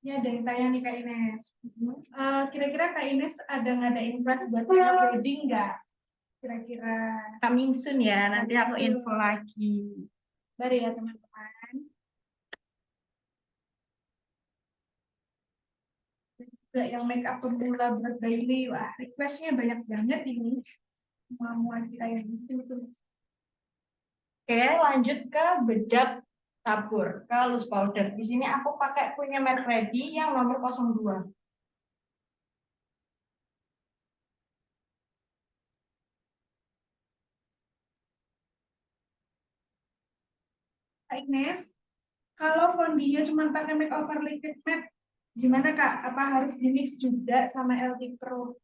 Speaker 1: Ini ada yang tanya nih Kak Ines. Kira-kira Kak Ines ada ngadain kelas buat wedding nggak? Kira-kira coming soon ya. Nanti aku info lagi. Baru ya teman-teman. Juga yang make up pemula buat Bailey, wah requestnya banyak banget ini. Mau kayak gitu. Oke, lanjut ke bedak tabur, ke loose powder. Di sini aku pakai punya merek Ready yang nomor 02. Kak Ines, kalau fondinya cuma pakai makeover liquid matte, gimana Kak? Apa harus di mix juga sama LT Pro?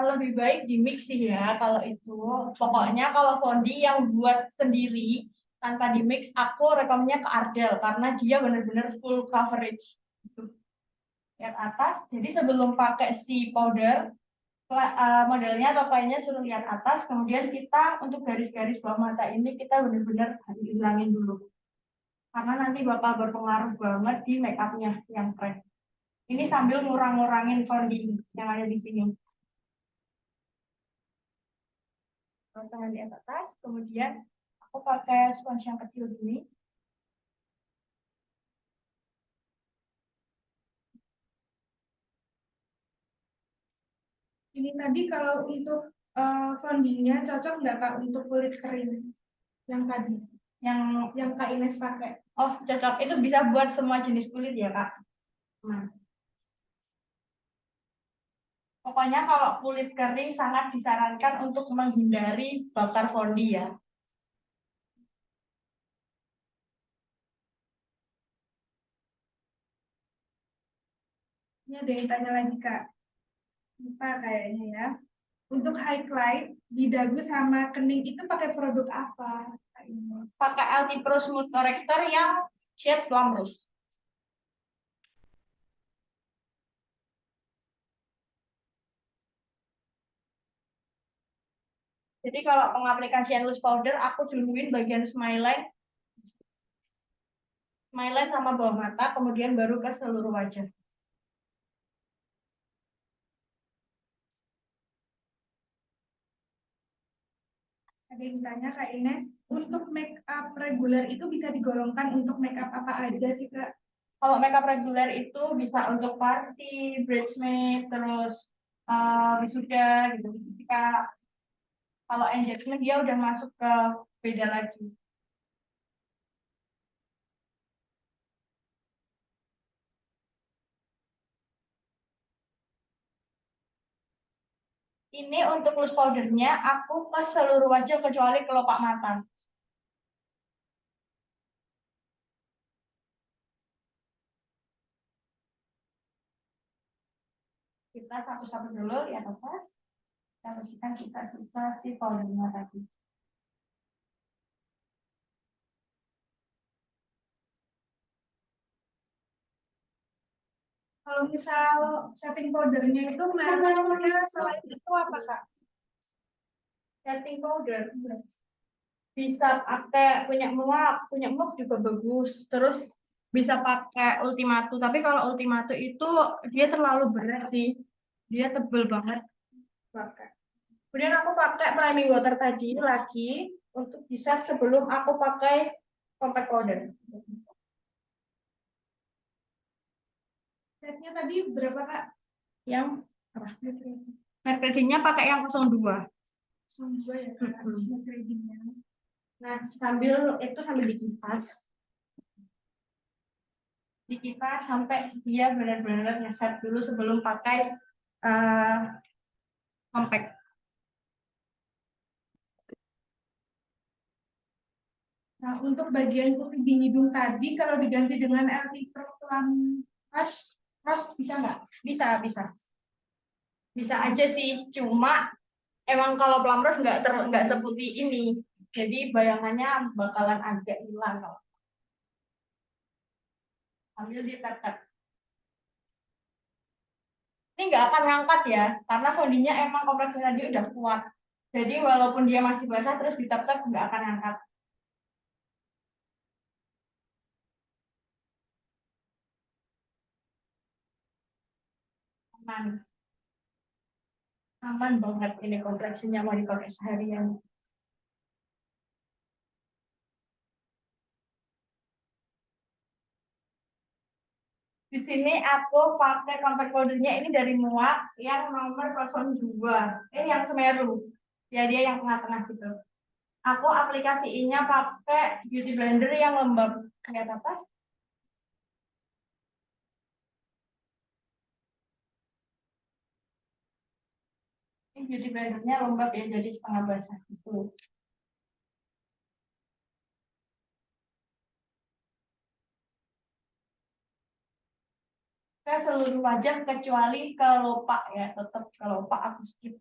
Speaker 1: Lebih baik di mix sih ya kalau itu. Pokoknya kalau fondi yang buat sendiri tanpa di mix, aku rekomnya ke Ardell karena dia benar-benar full coverage. Gitu. Lihat atas. Jadi sebelum pakai si powder, modelnya atau kliennya suruh lihat atas. Kemudian kita untuk garis-garis bawah mata ini kita benar-benar hilangin dulu. Karena nanti bakal berpengaruh banget di make upnya yang keren. Ini sambil ngurang-ngurangin fondi yang ada di sini. Tangan di atas, kemudian aku pakai sponge yang kecil gini. Ini tadi kalau untuk fondinya cocok nggak Kak untuk kulit kering yang tadi? Yang Kak Ines pakai. Oh, cocok. Itu bisa buat semua jenis kulit ya, Kak? Nah. Pokoknya kalau kulit kering sangat disarankan untuk menghindari bakar fondi ya. Ini ada yang tanya lagi, Kak. Lupa kayaknya ya. Untuk highlight di dagu sama kening itu pakai produk apa? Kak Ines? Pakai LT Pro Smooth Corrector yang shade Plum Rose. Jadi kalau pengaplikasian loose powder, aku duluin bagian smile line sama bawah mata, kemudian baru ke seluruh wajah. Ada yang tanya Kak Ines, untuk make up reguler itu bisa digolongkan untuk make up apa aja sih Kak? Kalau make up reguler itu bisa untuk party, bridesmaid, terus wisuda gitu. Jika kalau engagement dia udah masuk ke beda lagi. Ini untuk loose powdernya aku ke seluruh wajah kecuali kelopak mata. Kita satu-satu dulu di atas. Kita bersihkan sisa-sisa si powdernya tadi. Kalau misal setting powdernya itu mereknya selain itu apa Kak? Setting powder bisa pakai punya muak juga bagus. Terus bisa pakai Ultimato. Tapi kalau Ultimato itu dia terlalu berat sih. Dia tebel banget pakai. Kemudian aku pakai priming water tadi lagi untuk bisa sebelum aku pakai compact powder. Setnya tadi berapa Kak? Yang apa? Mercredi-nya pakai yang 02. 02 ya Kak, Mercredi-nya. Nah, sambil dikipas sampai dia benar-benar ngeset dulu sebelum pakai compact. Nah, untuk bagian putih di hidung tadi, kalau diganti dengan LT Pro Plum Rush, bisa nggak? Bisa. Bisa aja sih, cuma emang kalau Plum Rush nggak seputih ini. Jadi bayangannya bakalan agak hilang kalau ambil di tap. Ini nggak akan ngangkat ya, karena fondinya emang kompleksnya tadi udah kuat. Jadi walaupun dia masih basah terus ditap-tap nggak akan ngangkat. Aman. Aman banget ini kompleksinya mau dipakai seharian. Di sini aku pakai compact powdernya ini dari Muak yang nomor 02. Ini yang Semeru. Ya dia yang tengah-tengah gitu. Aku aplikasiinnya pakai beauty blender yang lembab. Lihat atas. Ini beauty blendernya lembab ya, jadi setengah basah gitu. Ke seluruh wajah kecuali kelopak ya, tetap kelopak aku skip.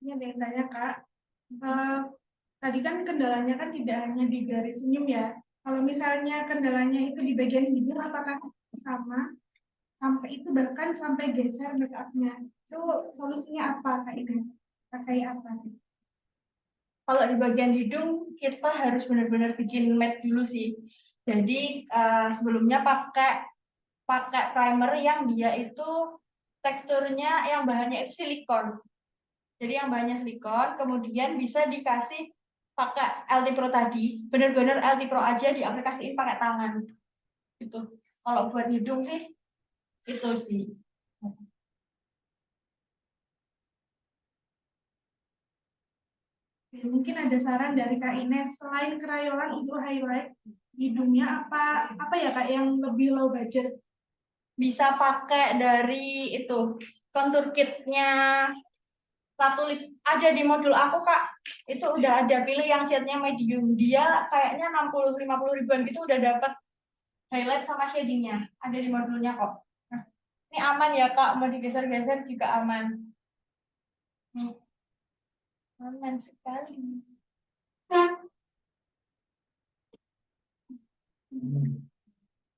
Speaker 1: Ini ada yang tanya Kak, tadi kan kendalanya kan tidak hanya di garis senyum ya. Kalau misalnya kendalanya itu di bagian hidung, apakah sama? Sampai itu bahkan sampai geser make up-nya. Itu solusinya apa Kak Ines? Pakai apa? Kalau di bagian hidung kita harus benar-benar bikin matte dulu sih. Jadi sebelumnya pakai primer yang dia itu teksturnya yang bahannya itu silikon. Jadi yang bahannya silikon, kemudian bisa dikasih pakai LT Pro tadi, benar-benar LT Pro aja diaplikasiin pakai tangan. Gitu. Kalau buat hidung sih itu sih. Mungkin ada saran dari Kak Ines selain krayolan untuk highlight hidungnya apa ya Kak yang lebih low budget? Bisa pakai dari itu contour kitnya satu ada di modul aku Kak. Itu udah ada pilih yang shade-nya medium. Dia kayaknya 60-50 ribuan gitu udah dapat highlight sama shadingnya. Ada di modulnya kok. Nah, ini aman ya Kak, mau digeser-geser juga aman. Aman sekali.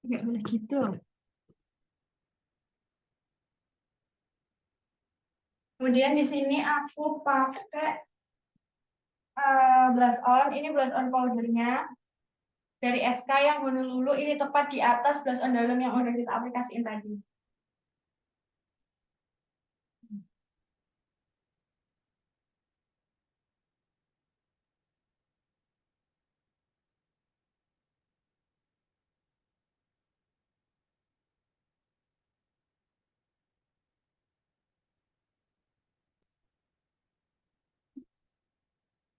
Speaker 1: Nggak boleh gitu. Kemudian di sini aku pakai blush on. Ini blush on powdernya dari SK yang Honolulu. Ini tepat di atas blush on dalam yang udah kita aplikasiin tadi.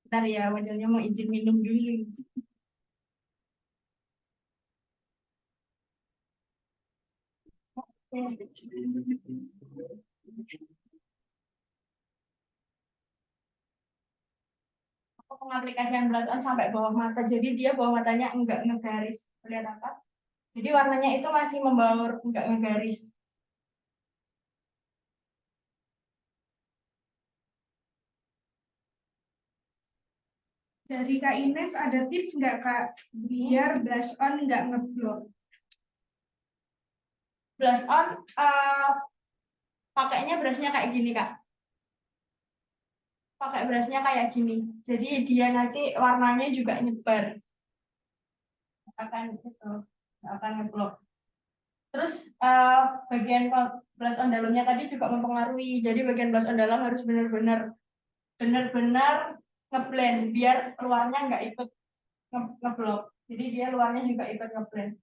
Speaker 1: Bentar ya, modelnya mau izin minum dulu. Aku pengaplikasian blush on sampai bawah mata. Jadi dia bawah matanya enggak ngegaris. Lihat apa? Jadi warnanya itu masih membaur, enggak ngegaris. Dari Kak Ines ada tips nggak Kak biar blush on nggak ngeblok? Blush on pakainya brushnya kayak gini Kak. Pakai brushnya kayak gini. Jadi dia nanti warnanya juga nyebar. Akan itu, akan ngeblok. Terus bagian blush on dalamnya tadi juga mempengaruhi. Jadi bagian blush on dalam harus benar-benar ngeblend biar luarnya nggak ikut ngeblok. Jadi dia luarnya juga ikut ngeblend.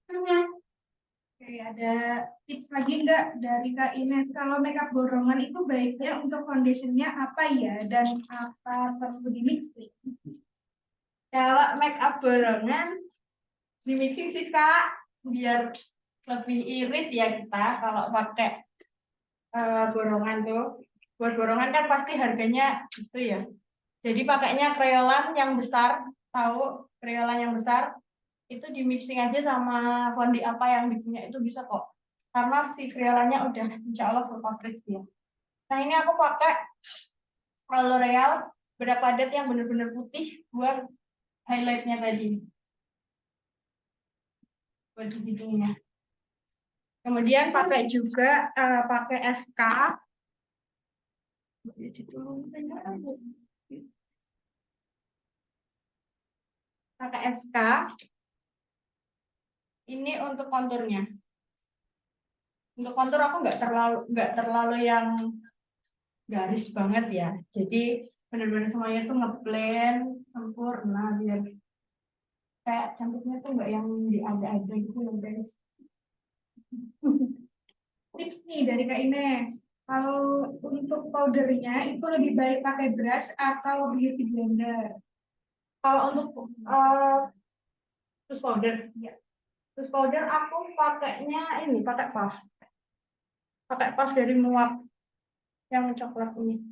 Speaker 1: Oke, ada tips lagi nggak dari Kak Ines? Kalau makeup borongan itu baiknya untuk foundationnya apa ya dan apa perlu di mixing? Kalau makeup borongan di mixing sih Kak, biar lebih irit ya kita kalau pakai borongan tuh. Buat borongan kan pasti harganya itu ya. Jadi pakainya kreolan yang besar, tahu kreolan yang besar itu di mixing aja sama fondi apa yang dipunya itu bisa kok. Karena si kreolannya udah insya Allah full coverage dia. Nah ini aku pakai L'Oreal bedak padat yang benar-benar putih buat highlightnya tadi, buat di hidungnya. Kemudian pakai juga pakai SK. Pakai SK. Ini untuk konturnya. Untuk kontur aku nggak terlalu yang garis banget ya. Jadi benar-benar semuanya tuh ngeblend sempurna biar kayak cantiknya tuh nggak yang diada-ada gitu loh guys. Tips nih dari Kak Ines. Kalau untuk powdernya itu lebih baik pakai brush atau beauty blender? Kalau untuk tus powder, ya. Tus powder aku pakainya ini pakai puff dari Muak yang coklat ini.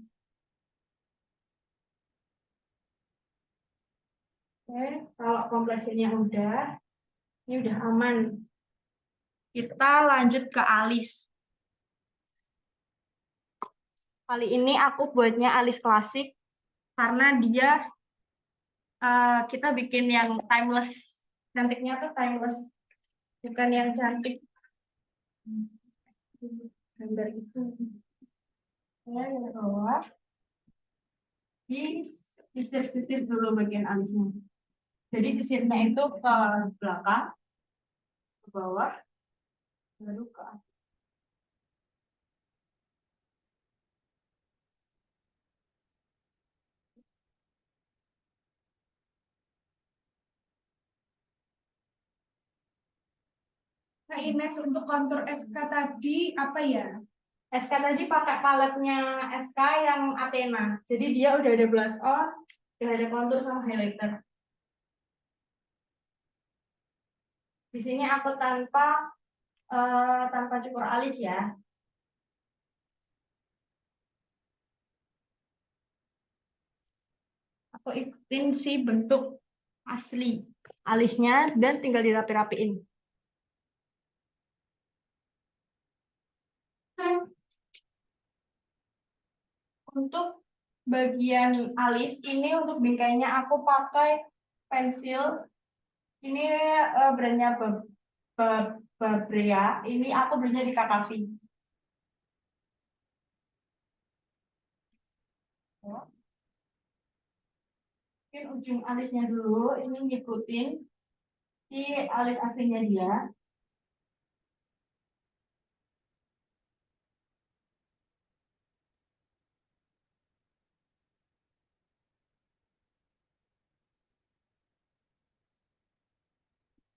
Speaker 1: Oke, kalau kompleksinya udah, ini udah aman. Kita lanjut ke alis. Kali ini aku buatnya alis klasik karena dia kita bikin yang timeless. Cantiknya tuh timeless, bukan yang cantik gambar itu. Ya, dari bawah. Sisir-sisir dulu bagian alisnya. Jadi sisirnya itu ke belakang, ke bawah, baru ke atas. Nah, Ines untuk kontur SK tadi apa ya? SK tadi pakai paletnya SK yang Athena. Jadi dia udah ada blush on, udah ada kontur sama highlighter. Di sini aku tanpa cukur alis ya. Aku ikutin si bentuk asli alisnya dan tinggal dirapi-rapiin. Untuk bagian alis ini untuk bingkainya aku pakai pensil. Ini brandnya Babrea. Ini aku belinya di Kakafi. Mungkin ujung alisnya dulu. Ini ngikutin si alis aslinya dia.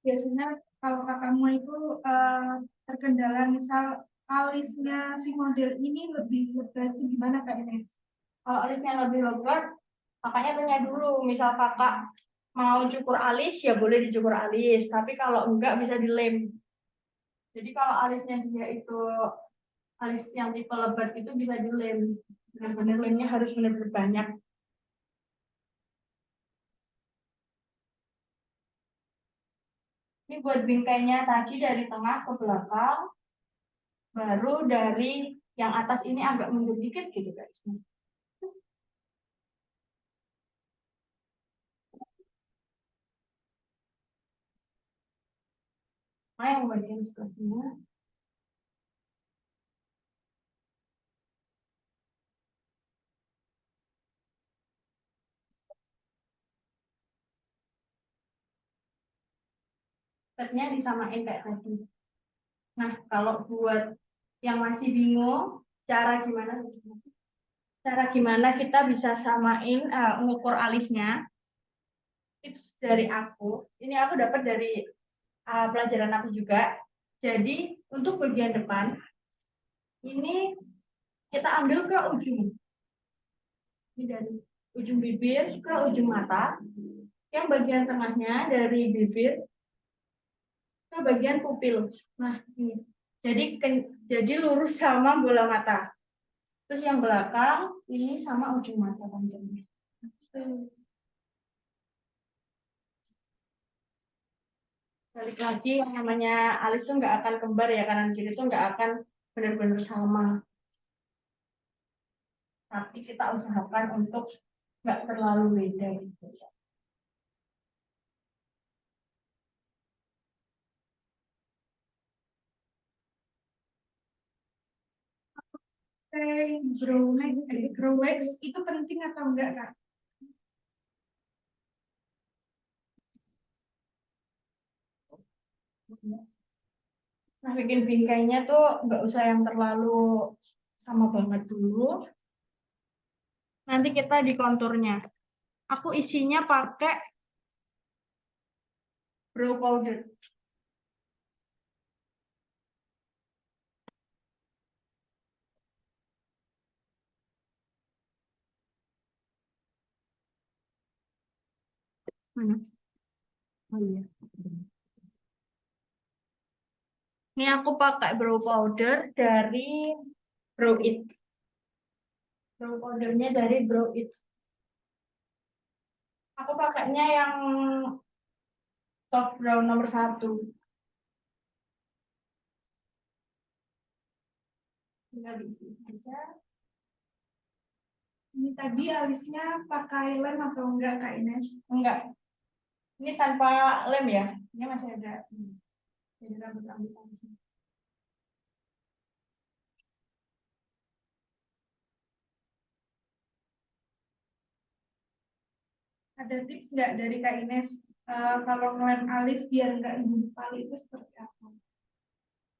Speaker 1: Biasanya kalau kakakmu itu terkendala misal alisnya si model ini lebih lebat itu gimana Kak Ines? Kalau alisnya lebih lebat, makanya tanya dulu. Misal kakak mau cukur alis ya boleh dicukur alis, tapi kalau enggak bisa dilem. Jadi kalau alisnya dia itu alis yang tipe lebat itu bisa dilem. Benar-benar lemnya harus benar-benar banyak. Ini buat bingkainya tadi dari tengah ke belakang, baru dari yang atas ini agak mundur dikit gitu guys. Nah, yang bagian sebelahnya. Stepnya disamain kayak tadi. Nah, kalau buat yang masih bingung, cara gimana? Cara gimana kita bisa samain ngukur alisnya? Tips dari aku, ini aku dapat dari pelajaran aku juga. Jadi untuk bagian depan ini kita ambil ke ujung. Ini dari ujung bibir ke ujung mata. Yang bagian tengahnya dari bibir ke bagian pupil. Nah, ini. Jadi lurus sama bola mata. Terus yang belakang ini sama ujung mata panjangnya. Balik lagi yang namanya alis tuh nggak akan kembar ya, kanan kiri tuh nggak akan benar-benar sama. Tapi kita usahakan untuk nggak terlalu beda gitu. Grow wax itu penting atau enggak Kak? Nah, bikin bingkainya tuh nggak usah yang terlalu sama banget dulu. Nanti kita di konturnya. Aku isinya pakai brow powder. Mana? Oh iya. Ini aku pakai brow powder dari Brow It. Brow powdernya dari Brow It. Aku pakainya yang soft brown nomor 1. Tinggal diisi saja. Ini tadi alisnya pakai lem atau enggak Kak Ines? Enggak. Ini tanpa lem ya. Ini masih ada. Jadi rambut-rambut alisnya. Ada tips nggak dari Kak Ines kalau ngelem alis biar nggak gumpal itu seperti apa?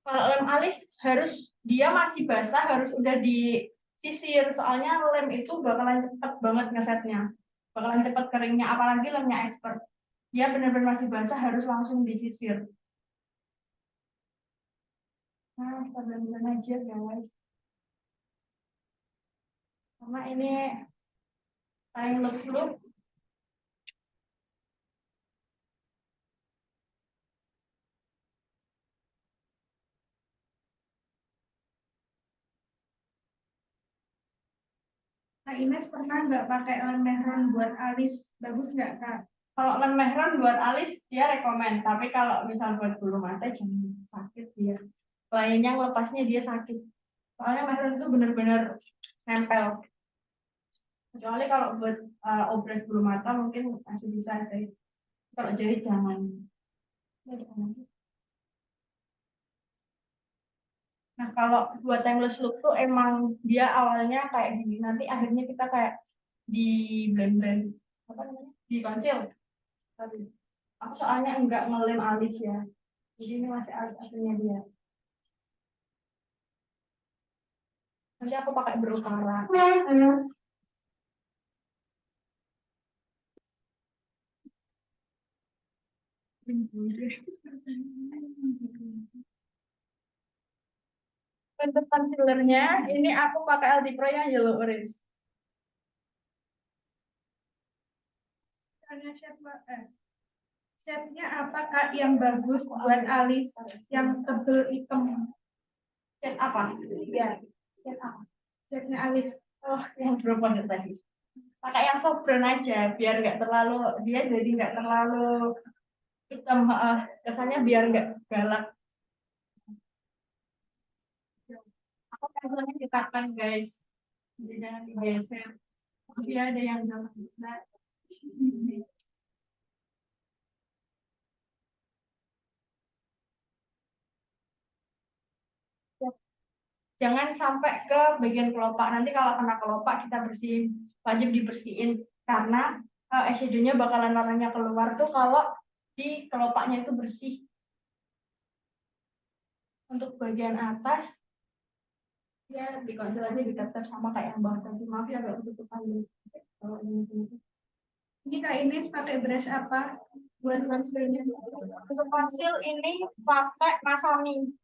Speaker 1: Kalau lem alis harus dia masih basah harus udah disisir soalnya lem itu bakalan cepet banget ngesetnya, bakalan cepet keringnya apalagi lemnya expert. Dia benar-benar masih basah harus langsung disisir. Nah, kita benar aja guys. Karena ini timeless look. Kak Ines pernah nggak pakai lem mehron buat alis? Bagus nggak Kak? Kalau lem mehron buat alis dia rekomen, tapi kalau misal buat bulu mata jangan sakit dia. Lainnya lepasnya dia sakit. Soalnya mehron itu benar-benar nempel. Kecuali kalau buat obras bulu mata mungkin masih bisa sih. Kalau jahit jangan. Nah, kalau buat timeless look tuh emang dia awalnya kayak gini, nanti akhirnya kita kayak di blend-blend apa namanya? Di conceal. Tapi aku soalnya enggak ngelem alis ya. Jadi ini masih alis aslinya dia. Nanti aku pakai berukara. Untuk concealernya, ini aku pakai LT Pro yang yellow orange. Caranya shade-nya apa Kak yang bagus buat alis yang tebel hitam? Shade apa? Ya, shade apa? Shade-nya alis. Oh, yang berapa tadi? Pakai yang soft brown aja, biar nggak terlalu dia jadi nggak terlalu hitam. Kesannya biar nggak galak. Aku pengennya ditekan guys, jadi jangan digeser. Dia ada yang galak. Nah, jangan sampai ke bagian kelopak. Nanti kalau kena kelopak kita bersihin, wajib dibersihin karena eyeshadow-nya bakalan warnanya keluar tuh kalau di kelopaknya itu bersih. Untuk bagian atas ya dikonsil aja di sama kayak yang bawah tadi. Maaf ya agak ketutupan nih. Kalau ini Kak Ines pakai brush apa buat concealernya? Untuk conceal ini pakai Masami.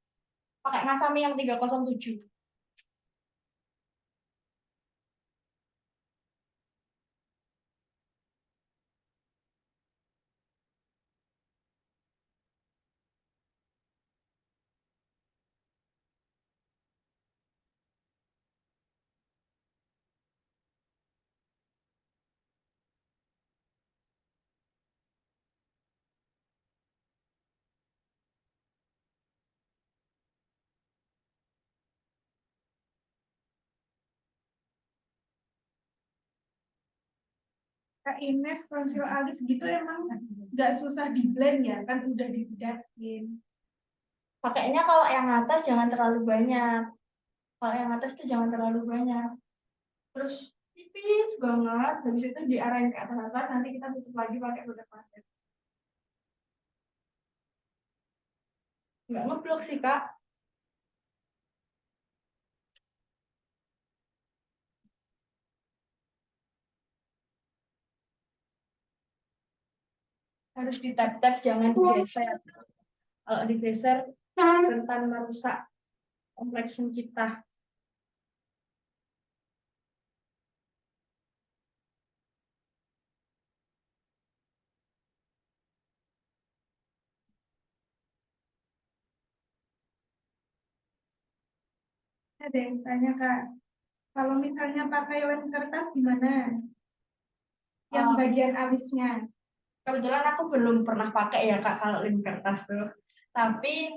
Speaker 1: Pakai Masami yang 307. Kak Ines conceal alis gitu emang nggak susah di blend ya kan udah dibedakin. Pakainya kalau yang atas jangan terlalu banyak. Kalau yang atas tuh jangan terlalu banyak. Terus tipis banget. Habis itu diarahin ke atas atas. Nanti kita tutup lagi pakai produk pasir. Nggak ngeblok sih Kak. Harus di tap tap jangan digeser. Kalau digeser rentan merusak complexion kita. Ada yang tanya Kak, kalau misalnya pakai lem kertas gimana? Yang bagian alisnya. Kebetulan aku belum pernah pakai ya Kak kalau lem kertas tuh. Tapi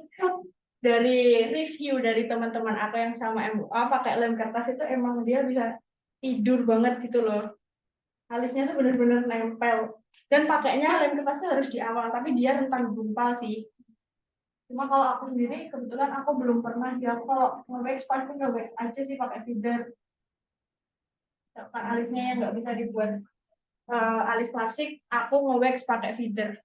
Speaker 1: dari review dari teman-teman aku yang sama MUA pakai lem kertas itu emang dia bisa tidur banget gitu loh. Alisnya tuh bener-bener nempel. Dan pakainya lem kertas tuh harus di awal, tapi dia rentan gumpal sih. Cuma kalau aku sendiri kebetulan aku belum pernah ya kalau nge-wax pasti nge-wax aja sih pakai feather. Kan alisnya yang nggak bisa dibuat alis klasik, aku nge-wax pakai feeder.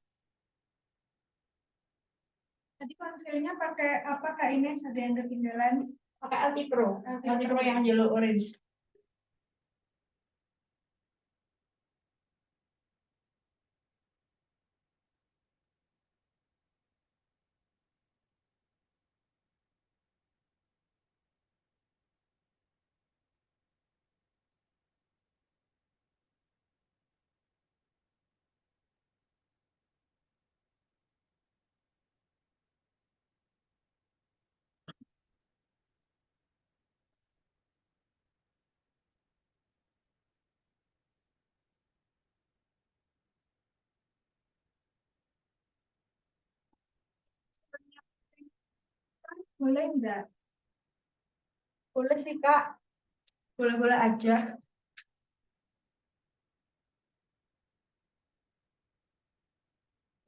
Speaker 1: Tadi konsilnya pakai apa Kak Ines? Ada yang ketinggalan? Pakai Alti Pro yang yellow orange. Boleh enggak? Boleh sih Kak, boleh-boleh aja.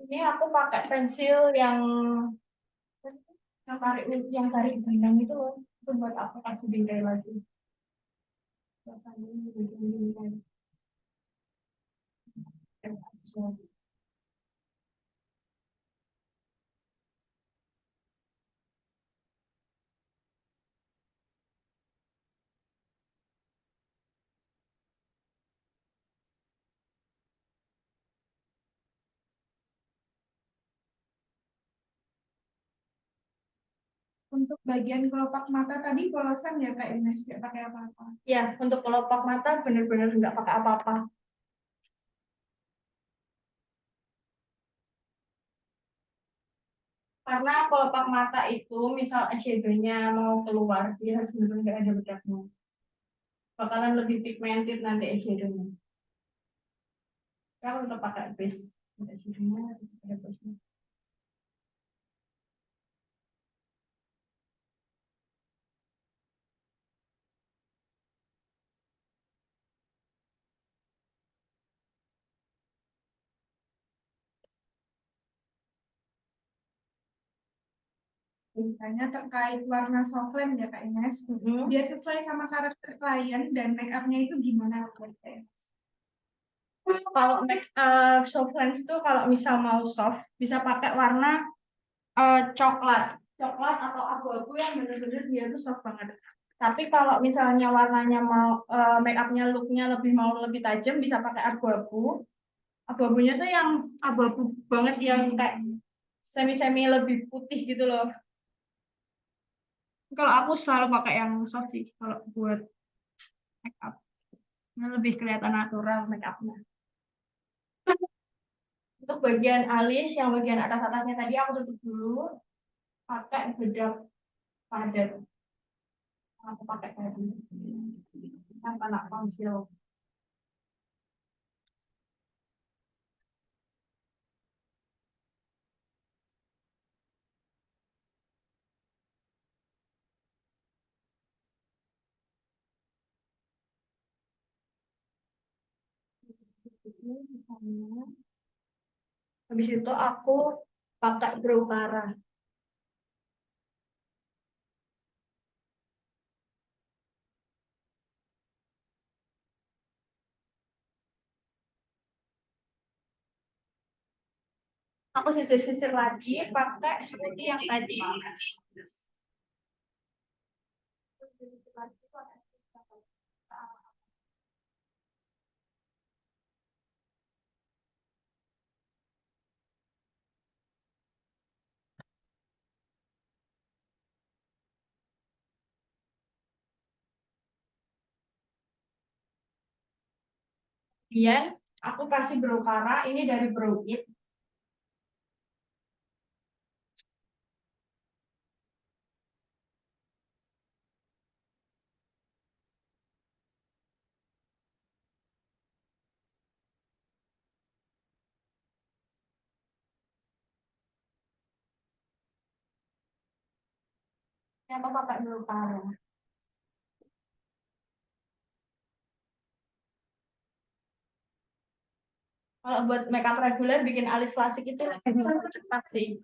Speaker 1: Ini aku pakai pensil yang tarik benang itu loh. Itu buat aku kasih bingkai lagi. Untuk bagian kelopak mata tadi polosan ya Kak Ines, nggak pakai apa-apa. Ya, untuk kelopak mata benar-benar nggak pakai apa-apa. Karena kelopak mata itu, misal eyeshadow-nya mau keluar, dia harus benar-benar nggak ada bedaknya. Bakalan lebih pigmented nanti eyeshadow-nya. Kalau untuk pakai base, eyeshadow-nya ada base-nya. Misalnya terkait warna softline ya Kak Ines, biar sesuai sama karakter klien dan make up-nya itu gimana Kak Ines? Kalau make soft lens itu kalau misal mau soft bisa pakai warna coklat atau abu-abu yang benar-benar dia tuh soft banget. Tapi kalau misalnya warnanya mau make upnya looknya lebih tajam bisa pakai abu-abu. Abu-abunya tuh yang abu-abu banget yang kayak semi-semi lebih putih gitu loh. Kalau aku selalu pakai yang soft sih kalau buat make up. Lebih kelihatan natural make upnya. Untuk bagian alis, yang bagian atas-atasnya tadi aku tutup dulu pakai bedak padat. Aku pakai tadi. Tanpa nak konsil. Habis itu aku pakai brow cara. Aku sisir-sisir lagi pakai seperti yang tadi. Kemudian aku kasih brow cara ini dari Brow It. Yang aku pakai brow cara. Kalau buat makeup reguler bikin alis klasik itu lebih cepat sih.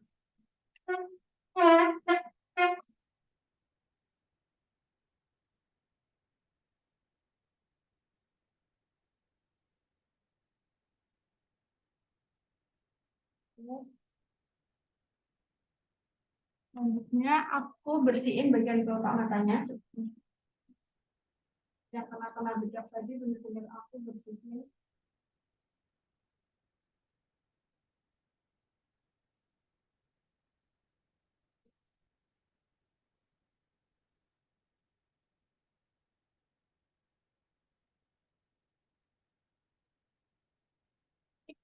Speaker 1: Selanjutnya aku bersihin bagian kelopak matanya. Yang kena bedak tadi benar-benar aku bersihin.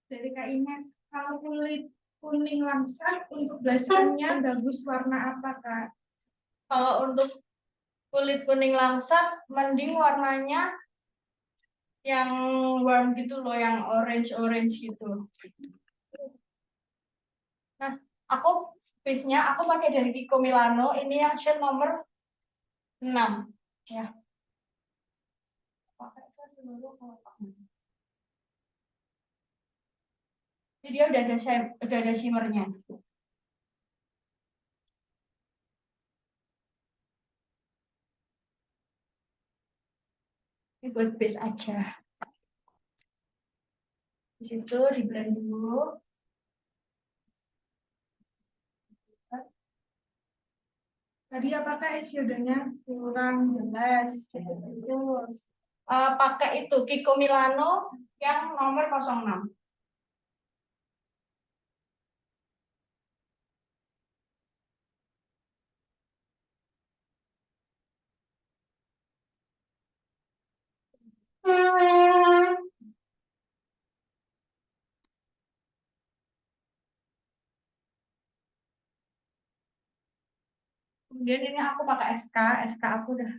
Speaker 1: Dari Kak Ines, kalau kulit kuning langsat untuk blush-nya bagus warna apa, Kak? Kalau untuk kulit kuning langsat, mending warnanya yang warm gitu loh, yang orange-orange gitu. Nah, base-nya aku pakai dari Kiko Milano, ini yang shade nomor 6. Ya. Pakai seluruh kelopak. Jadi dia udah ada shimmernya. Ini buat base aja. Di situ di blend dulu. Tadi apakah eyeshadow-nya kurang jelas? Terus pakai itu Kiko Milano yang nomor 06. Kemudian ini aku pakai SK aku udah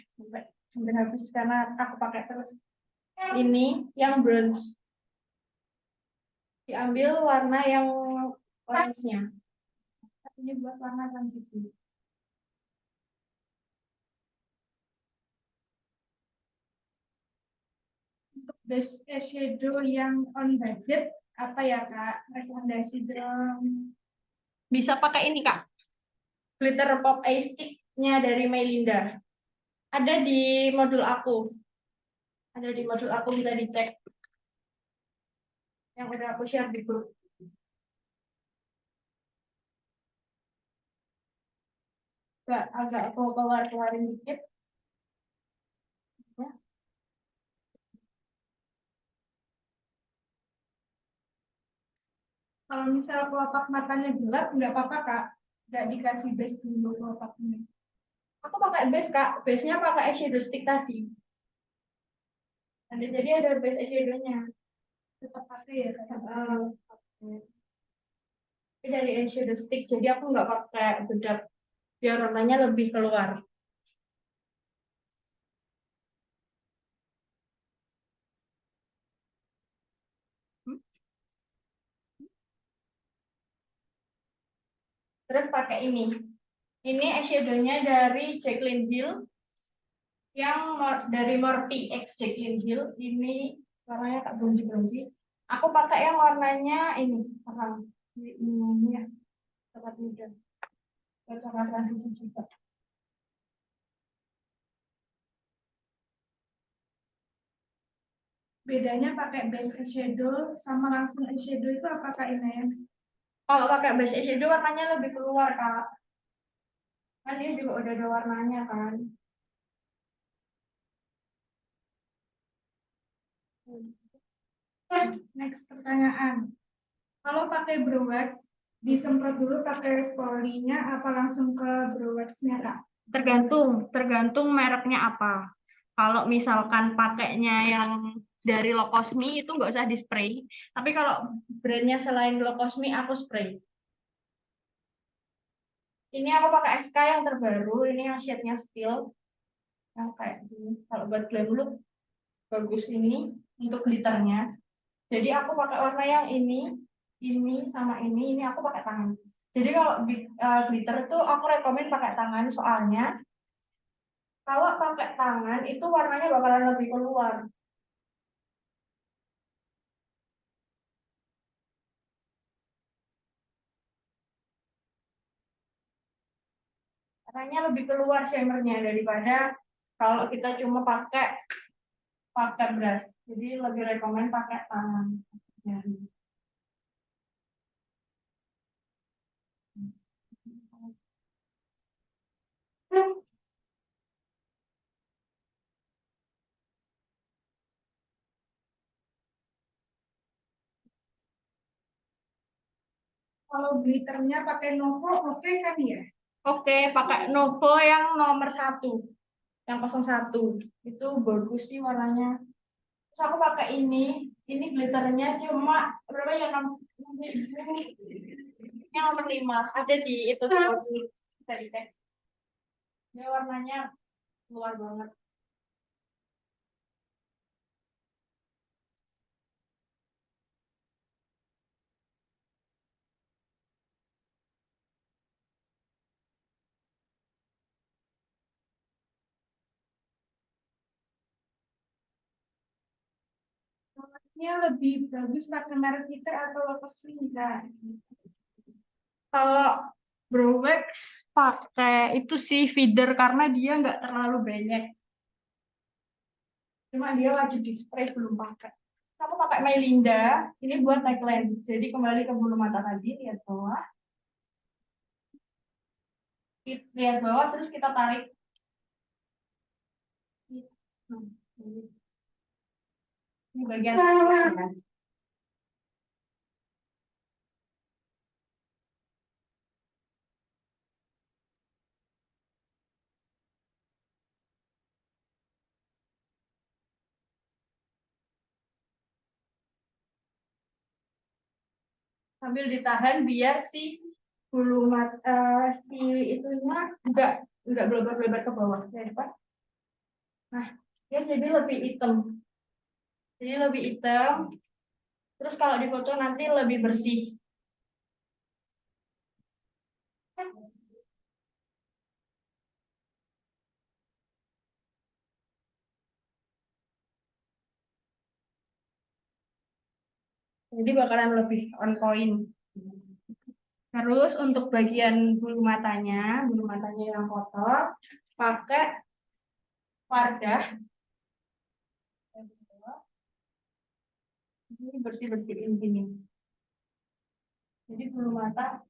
Speaker 1: sampai habis karena aku pakai terus. Ini yang bronze. Diambil warna yang orange-nya. Ini buat warna transisi. Untuk base eyeshadow yang on budget apa ya Kak? Rekomendasi dong. Bisa pakai ini Kak. Glitter Pop Eye Stick-nya dari Melinda. Ada di modul aku. Ada di modul aku, bisa dicek. Yang udah aku share di grup. Agak aku keluarin dikit. Ya. Kalau misal kelopak matanya gelap, nggak apa-apa Kak. Nggak dikasih base dulu kelopaknya. Aku pakai base Kak. Base-nya pakai eyeshadow stick tadi. Jadi ada base eyeshadow-nya. Tetap pakai ya. Tetap pakai. Ini dari eyeshadow stick, jadi aku nggak pakai bedak. Biar warnanya lebih keluar. Terus pakai ini. Ini eyeshadow-nya dari Jaclyn Hill. Yang dari Morphe X Jaclyn Hill. Ini warnanya tak bronzy-bronzy. Aku pakai yang warnanya ini. Ini ya. Tempat muda. Warna transisi juga. Bedanya pakai base eyeshadow sama langsung eyeshadow itu apakah Ines? Kalau pakai base eyeshadow warnanya lebih keluar, Kak. Kan dia juga udah ada warnanya kan. Next pertanyaan. Kalau pakai brow wax, disemprot dulu pakai spolinya apa langsung ke brow wax-nya, Kak? Tergantung mereknya apa. Kalau misalkan pakainya yang dari Locosmi itu nggak usah di spray. Tapi kalau brandnya selain Locosmi aku spray. Ini aku pakai SK yang terbaru. Ini yang shade-nya steel. Yang kayak gini. Kalau buat glam look bagus ini untuk glitternya. Jadi aku pakai warna yang ini sama ini aku pakai tangan. Jadi kalau glitter itu aku rekomen pakai tangan soalnya kalau pakai tangan itu warnanya bakalan lebih keluar. Warnanya lebih keluar shimmernya daripada kalau kita cuma pakai brush. Jadi lebih rekomen pakai tangan. Kalau glitternya pakai Novo, oke kan ya? Oke, pakai Novo yang nomor 1, yang 01. Itu bagus sih warnanya. Terus aku pakai ini glitternya cuma berapa ya? Yang nomor 5 ada di itu bisa dicek. Ini warnanya luar banget. Ini lebih bagus pakai merek kita atau Lotus Linda. Kalau Browex pakai itu sih feeder karena dia nggak terlalu banyak. Cuma dia wajib di spray belum pakai. Kamu pakai Melinda, ini buat neckline. Jadi kembali ke bulu mata tadi, lihat bawah. Lihat bawah, terus kita tarik. Ini bagian ya. Sambil ditahan biar si bulu mata si itunya enggak blebar-blebar ke bawah, ya Pak. Nah, dia jadi lebih hitam. Jadi lebih hitam. Terus kalau difoto nanti lebih bersih. Jadi bakalan lebih on point. Terus untuk bagian bulu matanya yang kotor, pakai Wardah. Ini bersih-bersihin gini. Jadi bulu mata.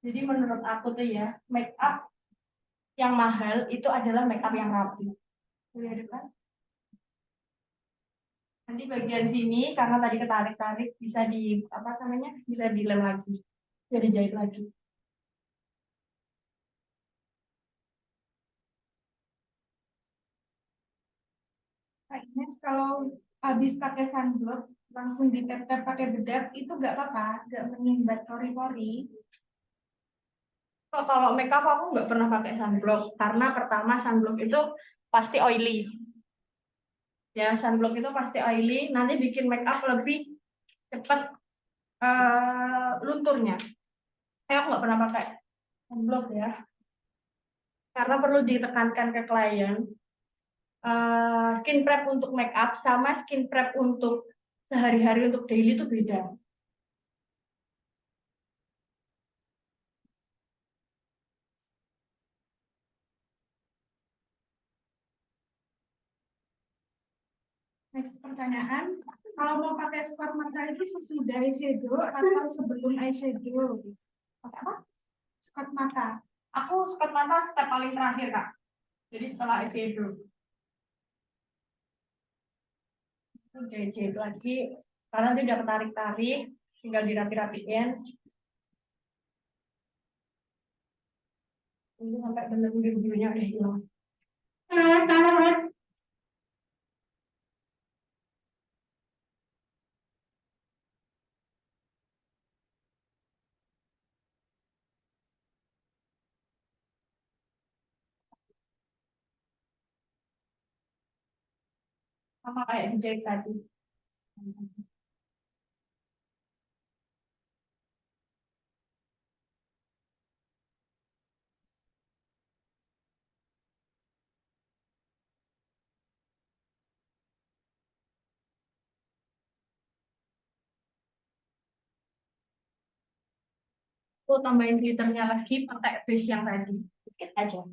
Speaker 1: Jadi menurut aku tuh ya, make up yang mahal itu adalah make up yang rapi. Lihat kan? Nanti bagian sini karena tadi ketarik-tarik bisa di apa namanya? Bisa dilem lagi. Bisa dijahit lagi. Nah, ini kalau habis pakai sunblock langsung ditep-tep pakai bedak itu nggak apa-apa, nggak menyumbat pori-pori. Kalau makeup aku nggak pernah pakai sunblock karena pertama sunblock itu pasti oily. Ya, sunblock itu pasti oily, nanti bikin makeup lebih cepat lunturnya. Aku nggak pernah pakai sunblock ya, karena perlu ditekankan ke klien. Skin prep untuk makeup sama skin prep untuk sehari-hari untuk daily itu beda. Next pertanyaan, kalau mau pakai spot mata itu sesudah eyeshadow atau sebelum eyeshadow? Pakai apa? Spot mata. Aku spot mata step paling terakhir, Kak. Jadi setelah eyeshadow. Jahit-jahit lagi, karena dia udah ketarik-tarik, tinggal dirapi-rapiin. Tunggu sampai bener-bener birunya udah hilang. Sama kayak dijahit tadi. Aku tambahin glitternya lagi pakai base yang tadi. Dikit aja.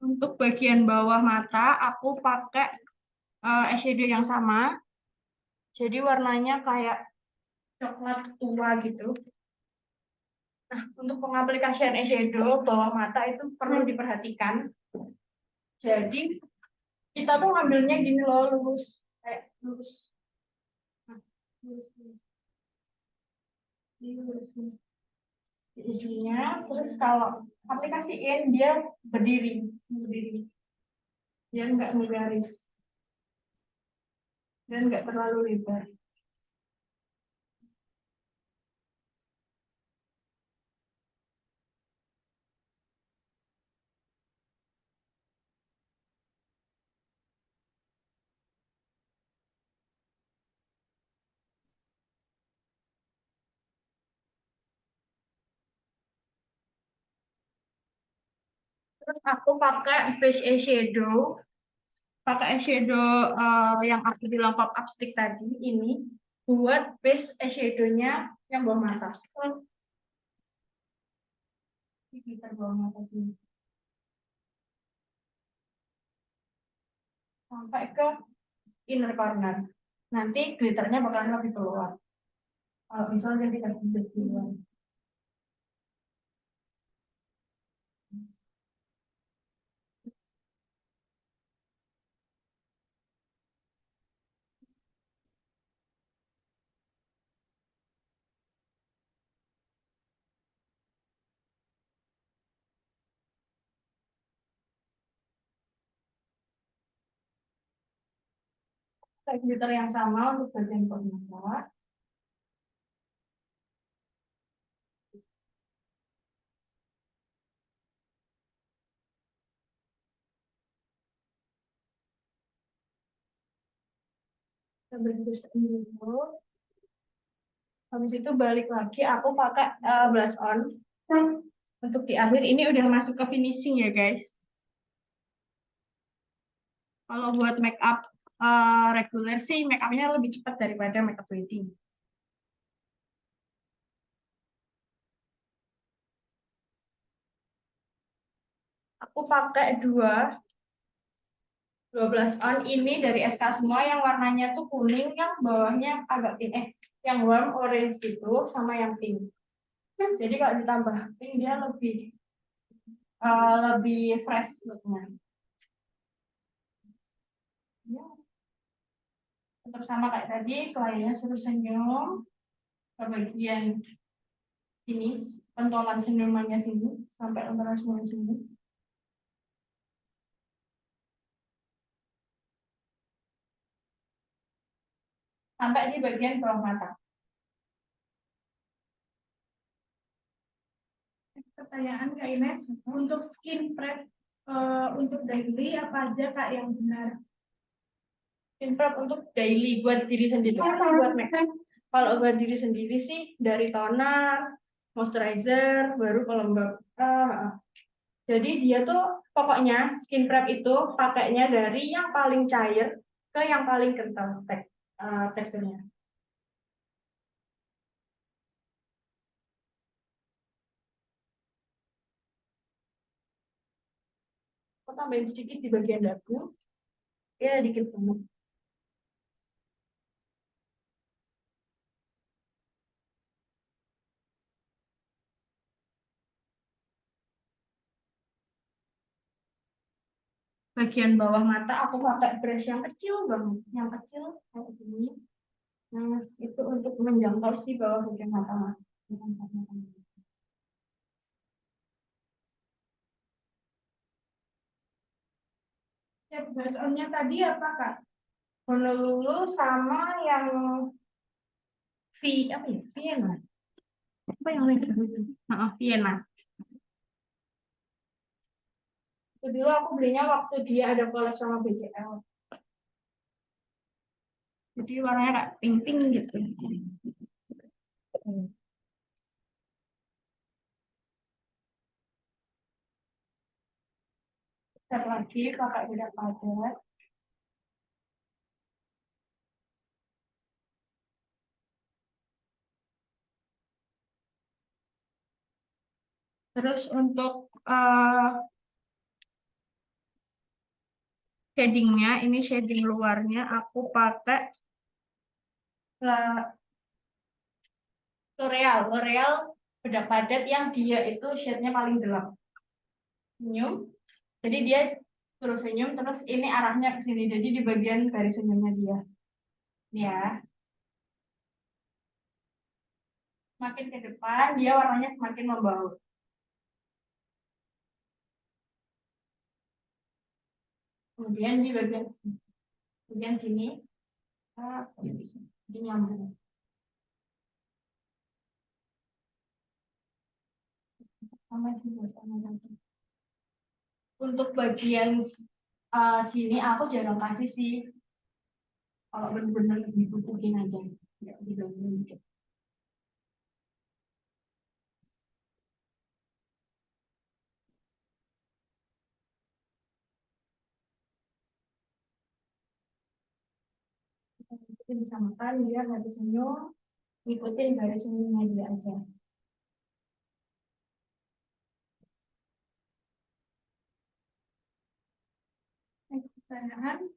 Speaker 1: Untuk bagian bawah mata, aku pakai eyeshadow yang sama. Jadi warnanya kayak coklat tua gitu. Nah, untuk pengaplikasian eyeshadow bawah mata itu perlu diperhatikan. Jadi kita tuh ngambilnya gini loh, lurus kayak lurus. Nah, lurus, lurus. Ini lurus nih. Di ujungnya. Terus kalau aplikasiin dia berdiri, berdiri. Dia nggak ngegaris dan nggak terlalu lebar. Terus aku pakai base eyeshadow, yang aku bilang pop up stick tadi ini buat base eyeshadownya yang bawah mata. Di glitter bawah mata ini sampai ke inner corner. Nanti glitternya bakalan lebih keluar. Kalau misalnya kita glitter duluan. Kayak glitter yang sama untuk bagian bawah. Kita beri dulu. Habis itu balik lagi aku pakai blush on. Untuk di akhir ini udah masuk ke finishing ya guys. Kalau buat make up reguler sih make upnya lebih cepat daripada make up wedding. Aku pakai 12 on ini dari SK semua yang warnanya tuh kuning, yang bawahnya agak pink, yang warm orange gitu sama yang pink. Jadi kalau ditambah pink dia lebih fresh looknya. Ya, tetap sama kayak tadi, kliennya suruh senyum ke bagian sini, pentolan senyumannya sini sampai pentolan senyum sini. Sampai di bagian bawah mata. Pertanyaan Kak Ines, untuk skin prep untuk daily apa aja Kak yang benar? Skin prep untuk daily buat diri sendiri atau buat make up? Kalau buat diri sendiri sih dari toner, moisturizer, baru pelembab. Jadi dia tuh pokoknya skin prep itu pakainya dari yang paling cair ke yang paling kental teksturnya. Aku tambahin sedikit di bagian dagu, ya dikit banget. Bagian bawah mata aku pakai brush yang kecil banget, yang kecil kayak gini. Nah, itu untuk menjangkau si bawah bagian mata. Ya, brush on-nya tadi apa Kak? Honolulu sama yang apa ya? Vienna. Apa yang lain? Vienna. Itu dulu aku belinya waktu dia ada collab sama BCL. Jadi warnanya kayak pink-pink gitu. Step lagi pakai bedak padat. Terus untuk shadingnya, ini shading luarnya aku pakai L'Oreal bedak padat yang dia itu shade-nya paling gelap. Senyum. Jadi dia terus senyum, terus ini arahnya ke sini. Jadi di bagian garis senyumnya dia. Ya, semakin ke depan dia warnanya semakin membaur. Kemudian di bagian sini, ini nyambung. Untuk bagian sini aku jarang kasih sih. Kalau benar-benar dibutuhin aja, nggak digabungin. Kita bisa makan biar garis senyum, ikutin garis senyumnya dia aja. Pertanyaan,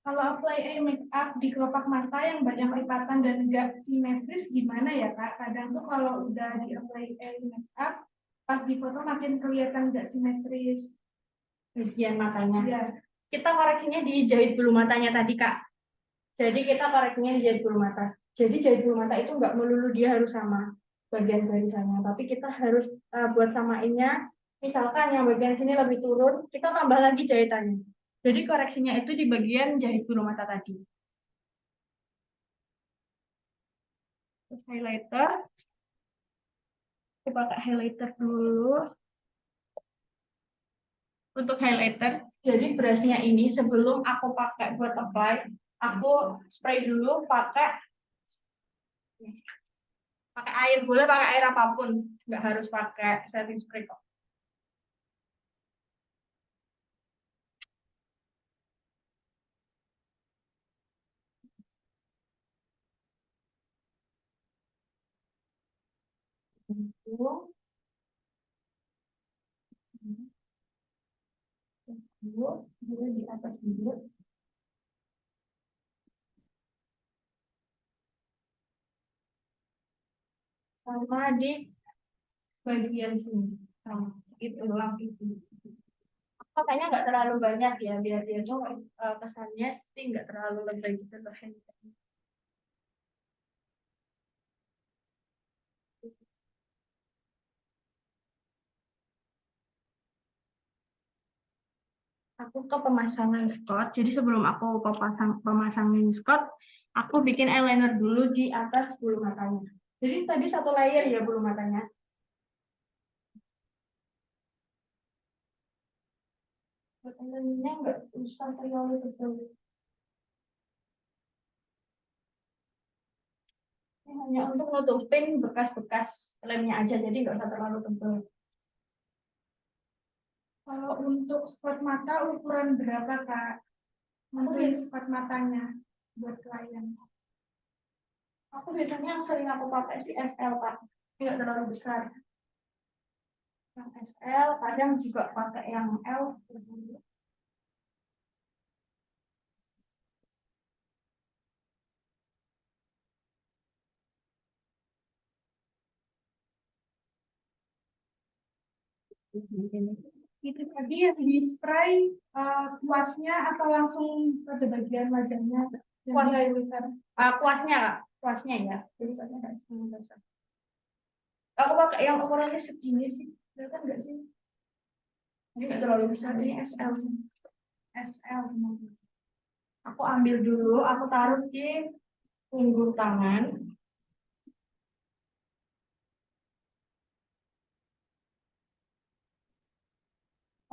Speaker 1: kalau apply eye makeup di kelopak mata yang banyak lipatan dan enggak simetris gimana ya Kak? Kadang tuh kalau udah di apply eye makeup, pas di foto makin kelihatan enggak simetris bagian matanya. Ya. Kita koreksinya di jahit bulu matanya tadi Kak. Jadi kita koreksinya di jahit bulu mata. Jadi jahit bulu mata itu enggak melulu dia harus sama bagian barisannya, tapi kita harus buat samainnya. Misalkan yang bagian sini lebih turun, kita tambah lagi jahitannya. Jadi koreksinya itu di bagian jahit bulu mata tadi. Terus highlighter. Aku pakai highlighter dulu. Untuk highlighter, jadi brushnya ini sebelum aku pakai buat apply, aku spray dulu pakai air, boleh pakai air apapun, nggak harus pakai setting spray kok. Dulu di atas dulu. Sama di bagian sini. Sama itu ulang itu. Makanya nggak terlalu banyak ya, biar dia tuh kesannya sih nggak terlalu lebay gitu loh. Aku ke pemasangan Scott. Jadi sebelum aku pemasangin Scott, aku bikin eyeliner dulu di atas bulu matanya. Jadi tadi satu layer ya bulu matanya. Buat eyelinernya nggak usah terlalu tebal. Ini hanya untuk nutupin bekas-bekas lemnya aja, jadi nggak usah terlalu tebal. Kalau untuk spot mata ukuran berapa Kak? Mungkin spot matanya buat klien. Aku biasanya yang sering aku pakai sih SL Pak, tidak terlalu besar. Yang SL, kadang juga pakai yang L. Itu tadi yang di spray kuasnya atau langsung pada bagian wajahnya? Kuasnya Kak, kuasnya ya. Jadi kuasnya nggak setengah besar. Aku pakai yang ukurannya segini sih, kelihatan nggak sih? Ini nggak terlalu besar, ini SL. SL. Aku ambil dulu, aku taruh di punggung tangan.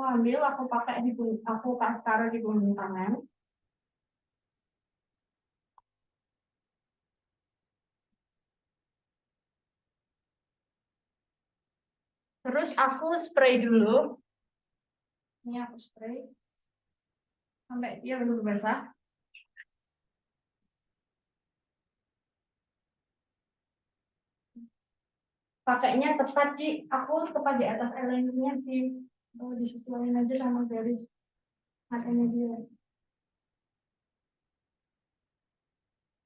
Speaker 1: Aku ambil, aku pakai di aku taruh di punggung tangan. Terus aku spray dulu. Ini aku spray sampai dia belum basah. Pakainya tepat di atas eyelinernya sih. Disesuaikan aja sama garis matanya dia.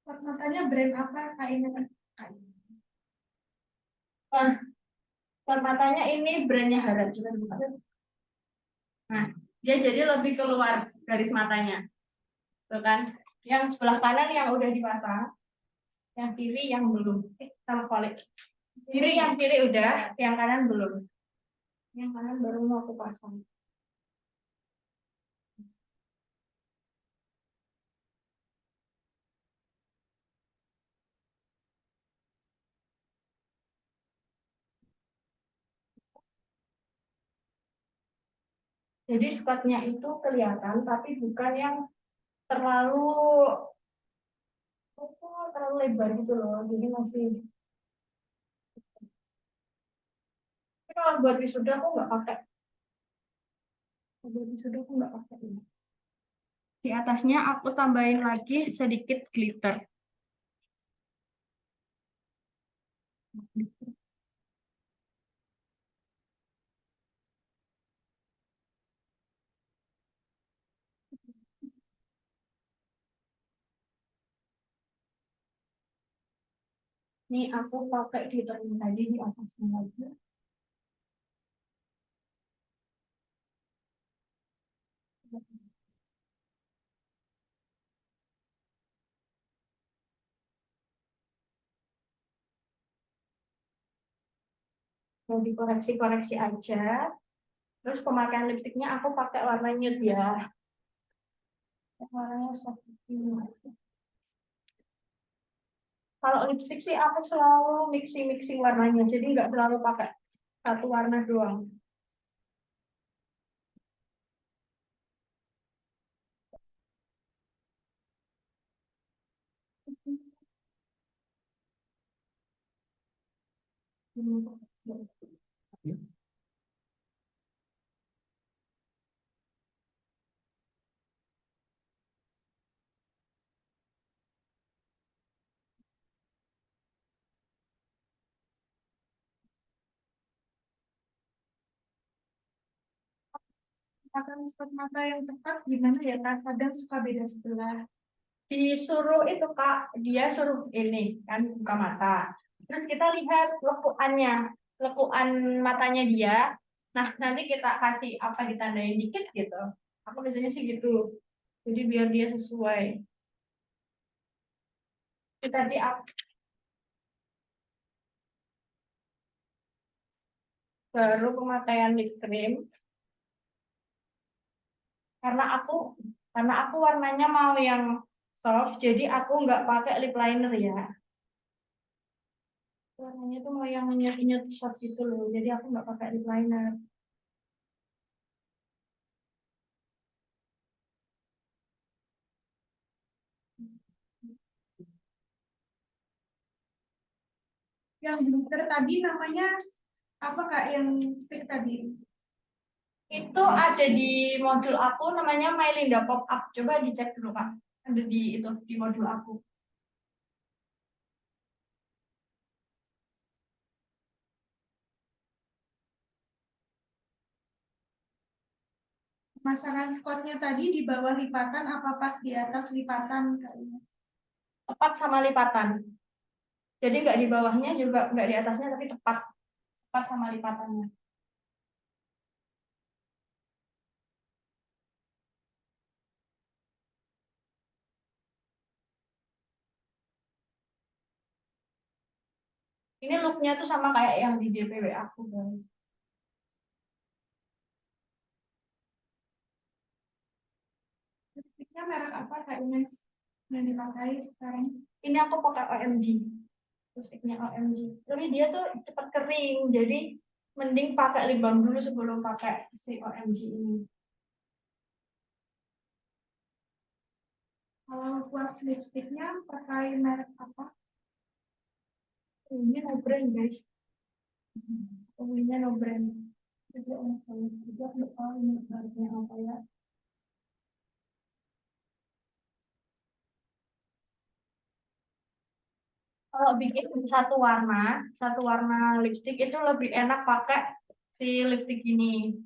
Speaker 1: Matanya brand apa kayaknya? Nah, matanya ini brandnya Haraj. Nah, dia jadi lebih keluar garis matanya. Tuh kan? Yang sebelah kanan yang udah dipasang, yang kiri yang belum. Sama balik. Yang kiri udah, yang kanan belum. Yang kanan baru mau aku pasang. Jadi spotnya itu kelihatan, tapi bukan yang terlalu terlalu lebar gitu loh. Jadi masih. Tapi kalau buat wisuda aku nggak pakai. Buat wisuda aku nggak pakai ini. Di atasnya aku tambahin lagi sedikit glitter. Ini aku pakai glitternya tadi di atasnya lagi. Mau dikoreksi-koreksi aja. Terus pemakaian lipstiknya aku pakai warna nude ya. Warnanya soft. Kalau lipstik sih aku selalu mixing warnanya, jadi nggak selalu pakai satu warna doang. Akan spot mata yang tepat gimana ya Kak? Kadang suka beda sebelah. Disuruh itu Kak, dia suruh ini kan buka mata. Terus kita lihat lekuan matanya dia. Nah, nanti kita kasih apa ditandain dikit gitu. Aku biasanya sih gitu. Jadi biar dia sesuai. Tadi aku baru pemakaian lip cream karena aku warnanya mau yang soft, jadi aku nggak pakai lip liner ya. Warnanya tuh mau yang nyut-nyut soft gitu loh, jadi aku nggak pakai lip liner. Yang glitter tadi namanya apa Kak yang stick tadi? Itu ada di modul aku namanya Mylinda Pop Up. Coba dicek dulu Kak. Ada di itu di modul aku. Pemasangan skotnya tadi di bawah lipatan apa pas di atas lipatan kayaknya? Tepat sama lipatan. Jadi nggak di bawahnya juga nggak di atasnya tapi tepat tepat sama lipatannya. Ini looknya tuh sama kayak yang di DPW aku guys. Lipstiknya merek apa Kak Ines yang dipakai sekarang? Ini aku pakai OMG. Lipstiknya OMG. Tapi dia tuh cepat kering, jadi mending pakai lip balm dulu sebelum pakai si OMG ini. Kalau kuas lipstiknya pakai merek apa? Ini no brand guys. Ini no brand. Jadi juga ini mereknya apa ya? Kalau bikin satu warna lipstik itu lebih enak pakai si lipstik ini,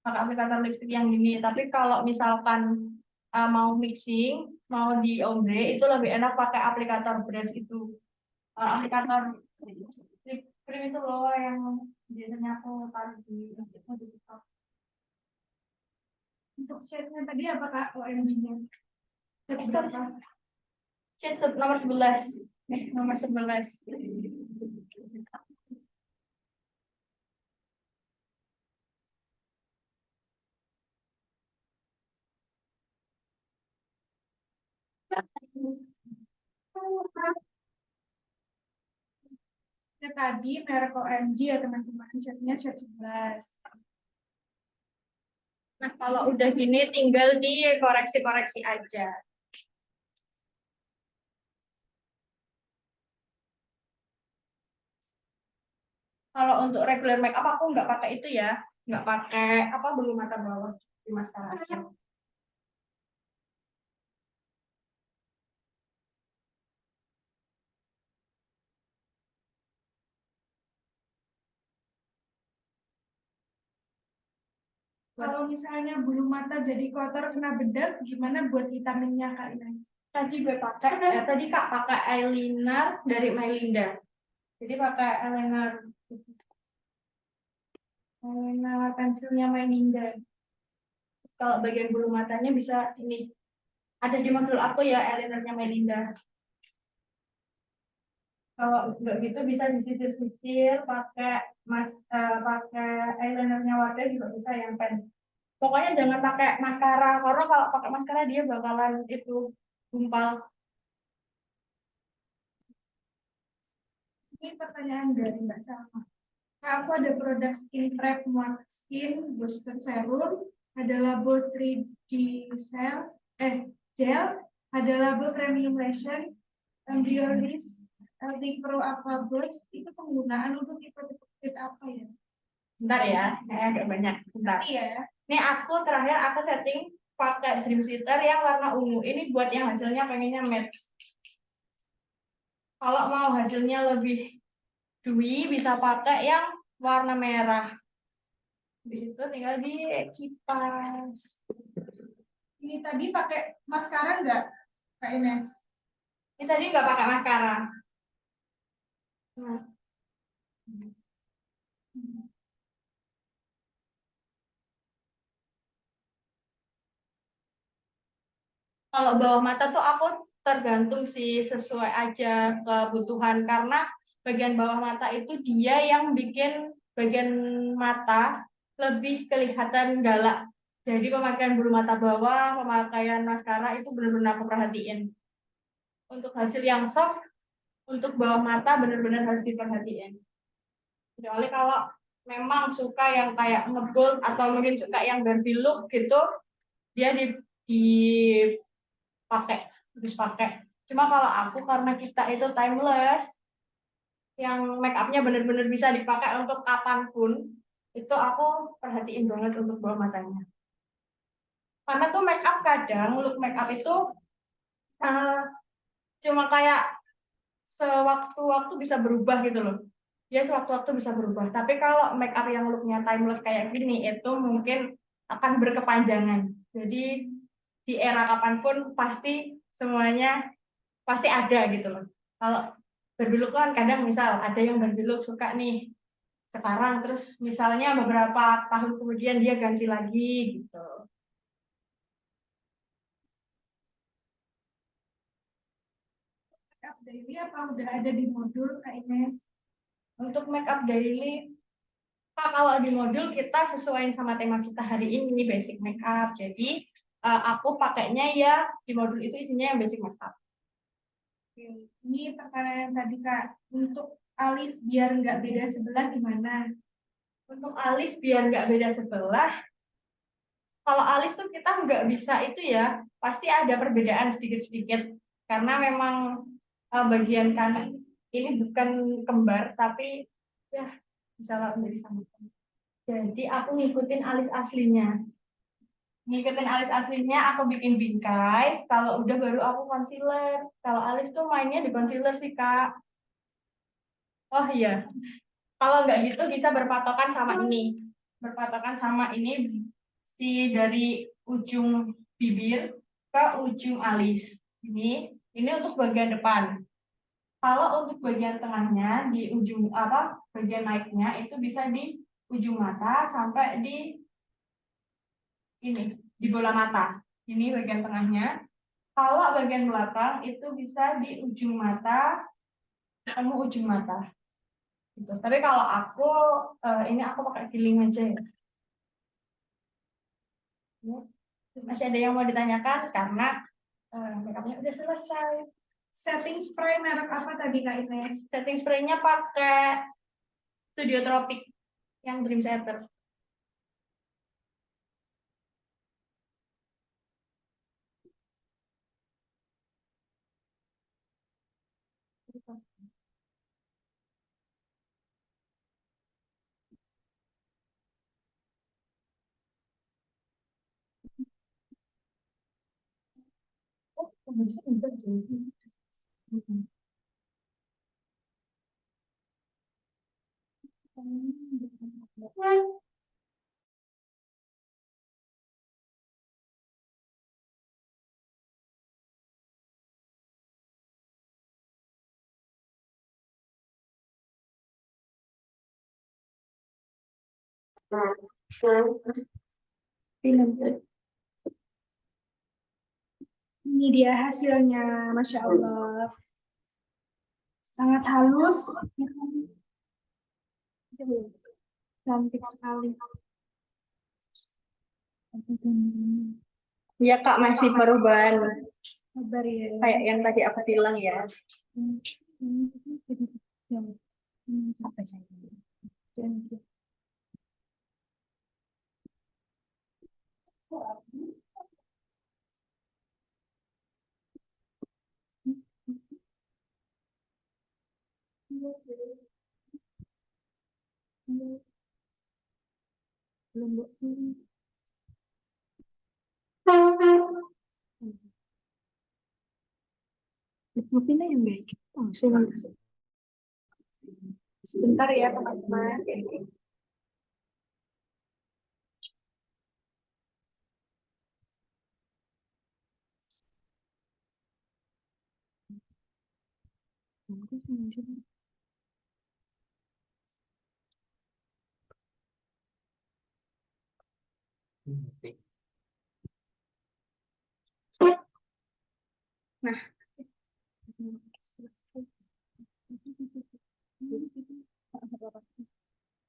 Speaker 1: pakai aplikator lipstik yang ini. Tapi kalau misalkan mau mixing, mau di ombre itu lebih enak pakai aplikator brush itu. Aplikator lip cream itu loh yang biasanya aku taruh di TikTok. Untuk shade-nya tadi apa Kak OMG-nya? Shade nomor 11. Nomor 11. Ya, tadi merek OMG ya teman-teman, shade-nya shade 11. Nah, kalau udah gini tinggal dikoreksi-koreksi aja. Kalau untuk regular make up aku nggak pakai itu ya, nggak pakai apa bulu mata bawah di maskara. Kalau misalnya bulu mata jadi kotor kena bedak, gimana buat vitaminnya Kak Ines? Tadi gue pakai, tadi Kak pakai eyeliner dari Mylinda. Jadi pakai eyeliner pensilnya Mylinda. Kalau bagian bulu matanya bisa ini. Ada di modul aku ya eyelinernya Mylinda. Kalau nggak gitu bisa disisir-sisir pakai eyelinernya Wardah juga bisa yang pen. Pokoknya jangan pakai maskara karena kalau pakai maskara dia bakalan itu gumpal. Ini pertanyaan dari Mbak Salma. Aku ada produk skin prep muat skin booster serum, ada labo 3D gel, ada labo premium lotion, Embryolist, LT Pro Aqua Burst, itu penggunaan untuk tipe-tipe apa ya? Bentar ya, agak banyak. Bentar. Iya. Ini aku terakhir aku setting pakai Dream Sitter yang warna ungu. Ini buat yang hasilnya pengennya matte. Kalau mau hasilnya lebih dewy bisa pakai yang warna merah. Di situ tinggal di kipas. Ini tadi pakai maskara nggak, Kak Ines? Ini tadi nggak pakai maskara. Nah. Kalau bawah mata tuh aku tergantung sih sesuai aja kebutuhan karena bagian bawah mata itu dia yang bikin bagian mata lebih kelihatan galak. Jadi pemakaian bulu mata bawah, pemakaian maskara itu benar-benar aku perhatiin. Untuk hasil yang soft, untuk bawah mata benar-benar harus diperhatiin. Kecuali kalau memang suka yang kayak ngebold atau mungkin suka yang Barbie look gitu, dia dipakai, habis pakai. Cuma kalau aku karena kita itu timeless, yang make upnya benar-benar bisa dipakai untuk kapanpun, itu aku perhatiin banget untuk bawah matanya. Karena tuh make up kadang look make up itu uh, cuma kayak sewaktu-waktu bisa berubah gitu loh. Dia sewaktu-waktu bisa berubah. Tapi kalau make up yang looknya timeless kayak gini itu mungkin akan berkepanjangan. Jadi di era kapanpun pasti semuanya pasti ada gitu loh. Kalau berbiluk kan kadang misal ada yang berbiluk suka nih sekarang terus misalnya beberapa tahun kemudian dia ganti lagi gitu. Make up daily apa udah ada di modul Kak Ines? Untuk make up daily Kak, kalau di modul kita sesuaiin sama tema kita hari ini basic makeup. Jadi aku pakainya ya di modul itu isinya yang basic makeup. Ini pertanyaan tadi Kak, untuk alis biar nggak beda sebelah gimana? Untuk alis biar nggak beda sebelah, kalau alis tuh kita nggak bisa itu ya, pasti ada perbedaan sedikit-sedikit. Karena memang bagian kanan ini bukan kembar, tapi ya bisa lah menjadi sama. Jadi aku ngikutin alis aslinya. Ngikutin alis aslinya aku bikin bingkai, kalau udah baru aku concealer. Kalau alis tuh mainnya di concealer sih, Kak. Oh iya, kalau nggak gitu bisa berpatokan sama ini. Berpatokan sama ini si dari ujung bibir ke ujung alis. Ini untuk bagian depan. Kalau untuk bagian tengahnya di ujung bagian naiknya itu bisa di ujung mata sampai di bola mata. Ini bagian tengahnya. Kalau bagian belakang itu bisa di ujung mata ketemu ujung mata. Gitu. Tapi kalau aku ini aku pakai giling aja ya. Masih ada yang mau ditanyakan karena makeupnya udah selesai. Setting spray merek apa tadi Kak Ines? Setting spraynya pakai Studio Tropic yang Dream Center. Oh, enggak jadi. Ini dia hasilnya, Masya Allah. Sangat halus. Cantik sekali. Ya Kak, masih perubahan. Sabar ya. Kayak yang tadi aku bilang ya. Mungkin yang baik. Oh, sebentar ya teman-teman. Nah,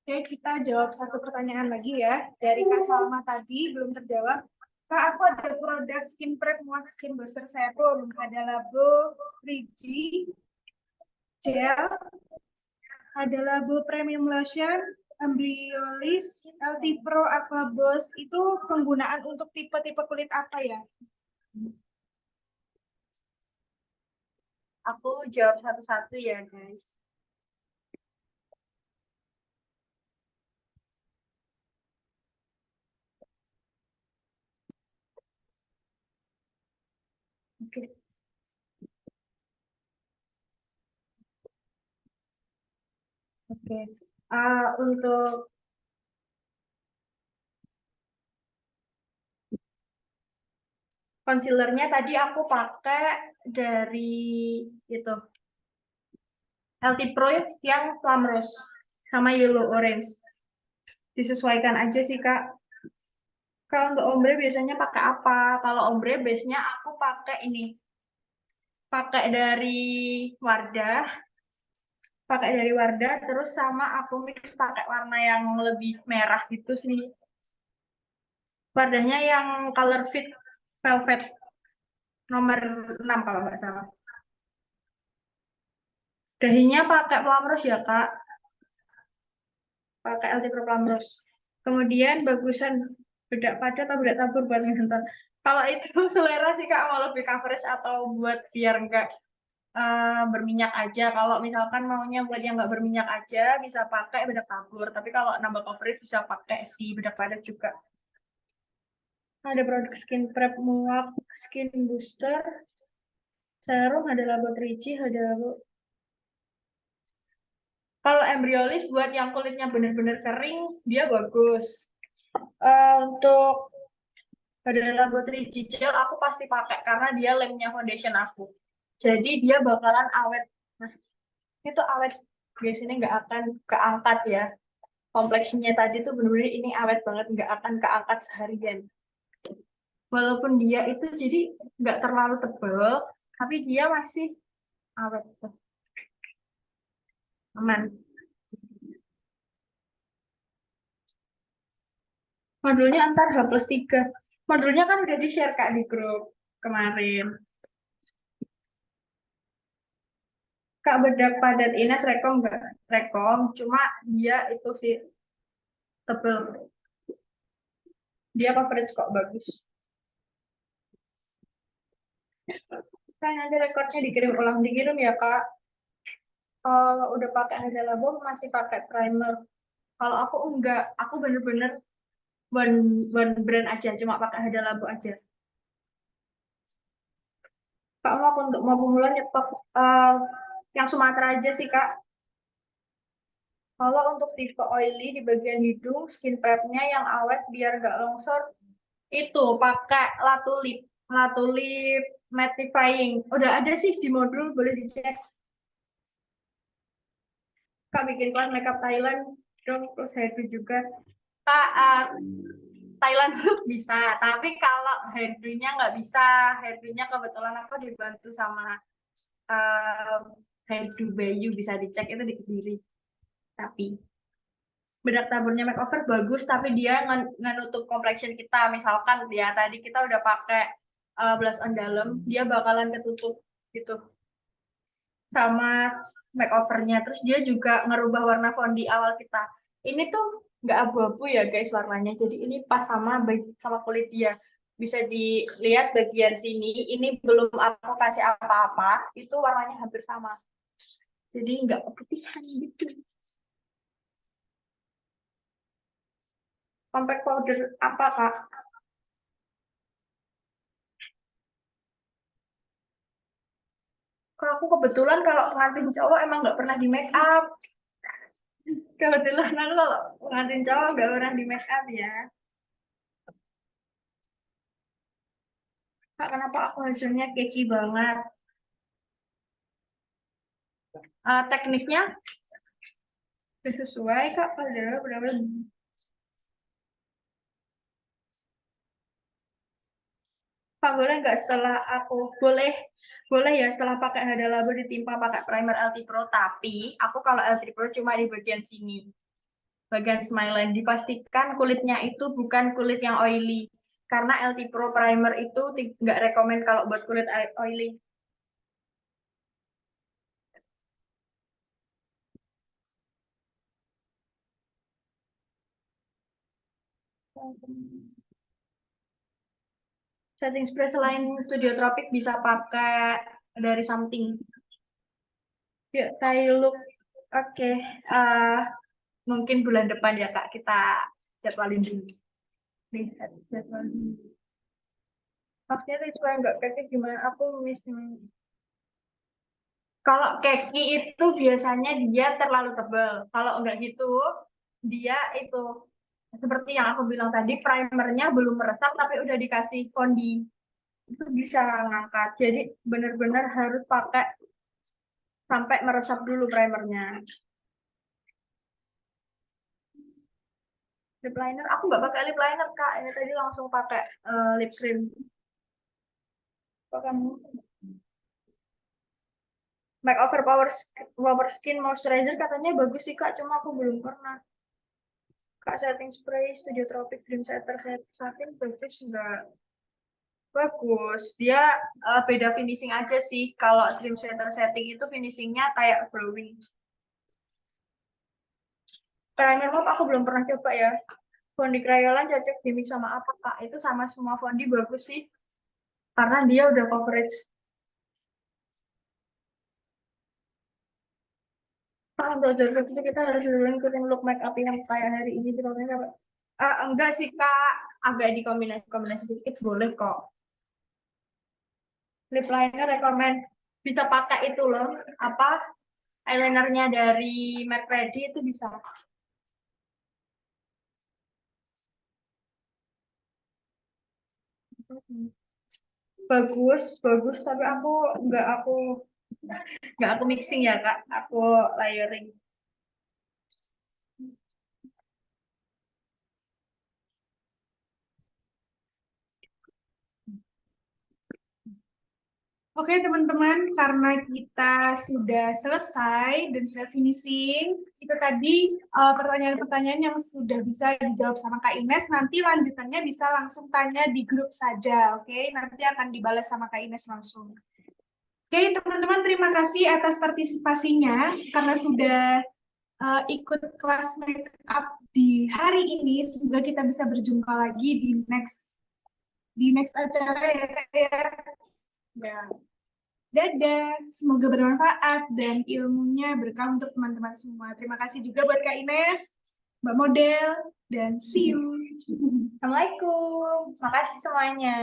Speaker 1: oke, kita jawab satu pertanyaan lagi ya. Dari Kak Salma tadi belum terjawab. Kak, aku ada produk skin prep muat skin booster serum. Ada Labo 3G gel, ada Labo premium lotion, Ambriolis, LT Pro Aqua Boss. Itu penggunaan untuk tipe-tipe kulit apa ya? Aku jawab satu-satu ya, guys. Oke. Oke. Untuk concealernya tadi aku pakai dari itu LT Pro yang plum rose sama yellow orange. Disesuaikan aja sih Kak. Kalau untuk ombre biasanya pakai apa? Kalau ombre base-nya aku pakai ini. Pakai dari Wardah. Pakai dari Wardah terus sama aku mix pakai warna yang lebih merah gitu sih. Wardahnya yang color fit velvet nomor 6 kalau nggak salah. Dahinya pakai plum rose ya Kak. Pakai LT Pro plum rose. Kemudian bagusan bedak padat atau bedak tabur buat ngantor. Kalau itu selera sih Kak, mau lebih coverage atau buat biar nggak berminyak aja. Kalau misalkan maunya buat yang nggak berminyak aja bisa pakai bedak tabur. Tapi kalau nambah coverage bisa pakai si bedak padat juga. Ada produk skin prep muak, skin booster, serum, ada Labo 3G, ada Labo. Kalau Embryolist buat yang kulitnya bener-bener kering, dia bagus. Untuk Hada Labo 3D Gel aku pasti pakai karena dia lemnya foundation aku. Jadi dia bakalan awet. Nah, itu awet. Biasanya nggak akan keangkat ya. Kompleksinya tadi tuh bener-bener ini awet banget, nggak akan keangkat seharian. Walaupun dia itu jadi nggak terlalu tebal, tapi dia masih awet. Aman. Modulnya antar H+3. Modulnya kan udah di-share Kak di grup kemarin. Kak bedak padat Ines rekom nggak? Rekom, cuma dia itu sih tebel. Dia coverage kok bagus. Kan nanti rekornya dikirim ulang, dikirim ya Kak. Kalau udah pakai Hada Labo masih pakai primer. Kalau aku enggak, aku bener-bener one brand aja, cuma pakai Hada Labo aja. Kak mau untuk mau pemula nyetok yang Sumatera aja sih Kak. Kalau untuk tipe oily di bagian hidung, skin prep-nya yang awet biar nggak longsor, itu pakai Latulip. Latulip mattifying. Udah ada sih di modul, boleh dicek. Kak bikin kelas makeup Thailand dong, terus hairdo juga. Kak, Thailand bisa, tapi kalau hairdo-nya nggak bisa. Hairdo-nya kebetulan aku dibantu sama uh, hairdo Bayu, bisa dicek itu di Kediri. Tapi bedak taburnya makeover bagus, tapi dia nutup complexion kita. Misalkan ya tadi kita udah pakai blush on dalam, dia bakalan ketutup gitu sama makeovernya. Terus dia juga ngerubah warna fondi awal kita. Ini tuh nggak abu-abu ya guys warnanya. Jadi ini pas sama kulit dia. Bisa dilihat bagian sini, ini belum aku kasih apa-apa, itu warnanya hampir sama. Jadi nggak keputihan gitu. Compact powder apa Kak? Kalau aku kebetulan kalau pengantin cowok emang nggak pernah di make up. Kebetulan aku kalau pengantin cowok nggak pernah di make up ya. Kak, kenapa aku hasilnya keki banget? Tekniknya udah sesuai Kak, padahal benar-benar. Kak, boleh nggak setelah aku boleh boleh ya setelah pakai Hada Labo ditimpa pakai primer LT Pro, tapi aku kalau LT Pro cuma di bagian sini, bagian smileline. Dipastikan kulitnya itu bukan kulit yang oily, karena LT Pro primer itu nggak rekomend kalau buat kulit oily. Setting spray selain Studio Tropic bisa pakai dari something. Yuk, Thai look. Oke, eh, mungkin bulan depan ya Kak, kita jadwalin dulu. Lihat jadwal dulu. Maksudnya tuh supaya nggak keki gimana, aku miss. Kalau keki itu biasanya dia terlalu tebal. Kalau enggak gitu, dia itu seperti yang aku bilang tadi, primernya belum meresap tapi udah dikasih fondi. Itu bisa ngangkat. Jadi benar-benar harus pakai sampai meresap dulu primernya. Lip liner, aku nggak pakai lip liner Kak. Ini tadi langsung pakai lip cream. Kok kamu makeover power skin moisturizer katanya bagus sih Kak, cuma aku belum pernah. Kak, setting spray Studio Tropic Dream Setter satin bagus enggak? Bagus. Dia beda finishing aja sih. Kalau Dream Setter setting itu finishingnya kayak glowing. Primer mop aku belum pernah coba ya. Fondi Crayola cocok di mix sama apa Kak? Itu sama semua fondi bagus sih. Karena dia udah coverage. Kak, untuk jodoh itu kita harus dulu ikutin look make up yang kayak hari ini. Enggak sih Kak. Agak dikombinasi sedikit boleh kok. Lip liner rekomend. Bisa pakai itu loh. Apa? Eyelinernya dari Matte Ready itu bisa. Bagus, bagus. Tapi nggak aku mixing ya Kak. Aku layering. Oke teman-teman, karena kita sudah selesai dan sudah finishing, itu tadi pertanyaan-pertanyaan yang sudah bisa dijawab sama Kak Ines, nanti lanjutannya bisa langsung tanya di grup saja, oke? Nanti akan dibalas sama Kak Ines langsung. Oke teman-teman, terima kasih atas partisipasinya, karena sudah ikut kelas make up di hari ini, semoga kita bisa berjumpa lagi di next acara ya Kak ya. Ya. Dadah, semoga bermanfaat dan ilmunya berkah untuk teman-teman semua. Terima kasih juga buat Kak Ines, Mbak Model, dan see you. Assalamualaikum, terima kasih semuanya.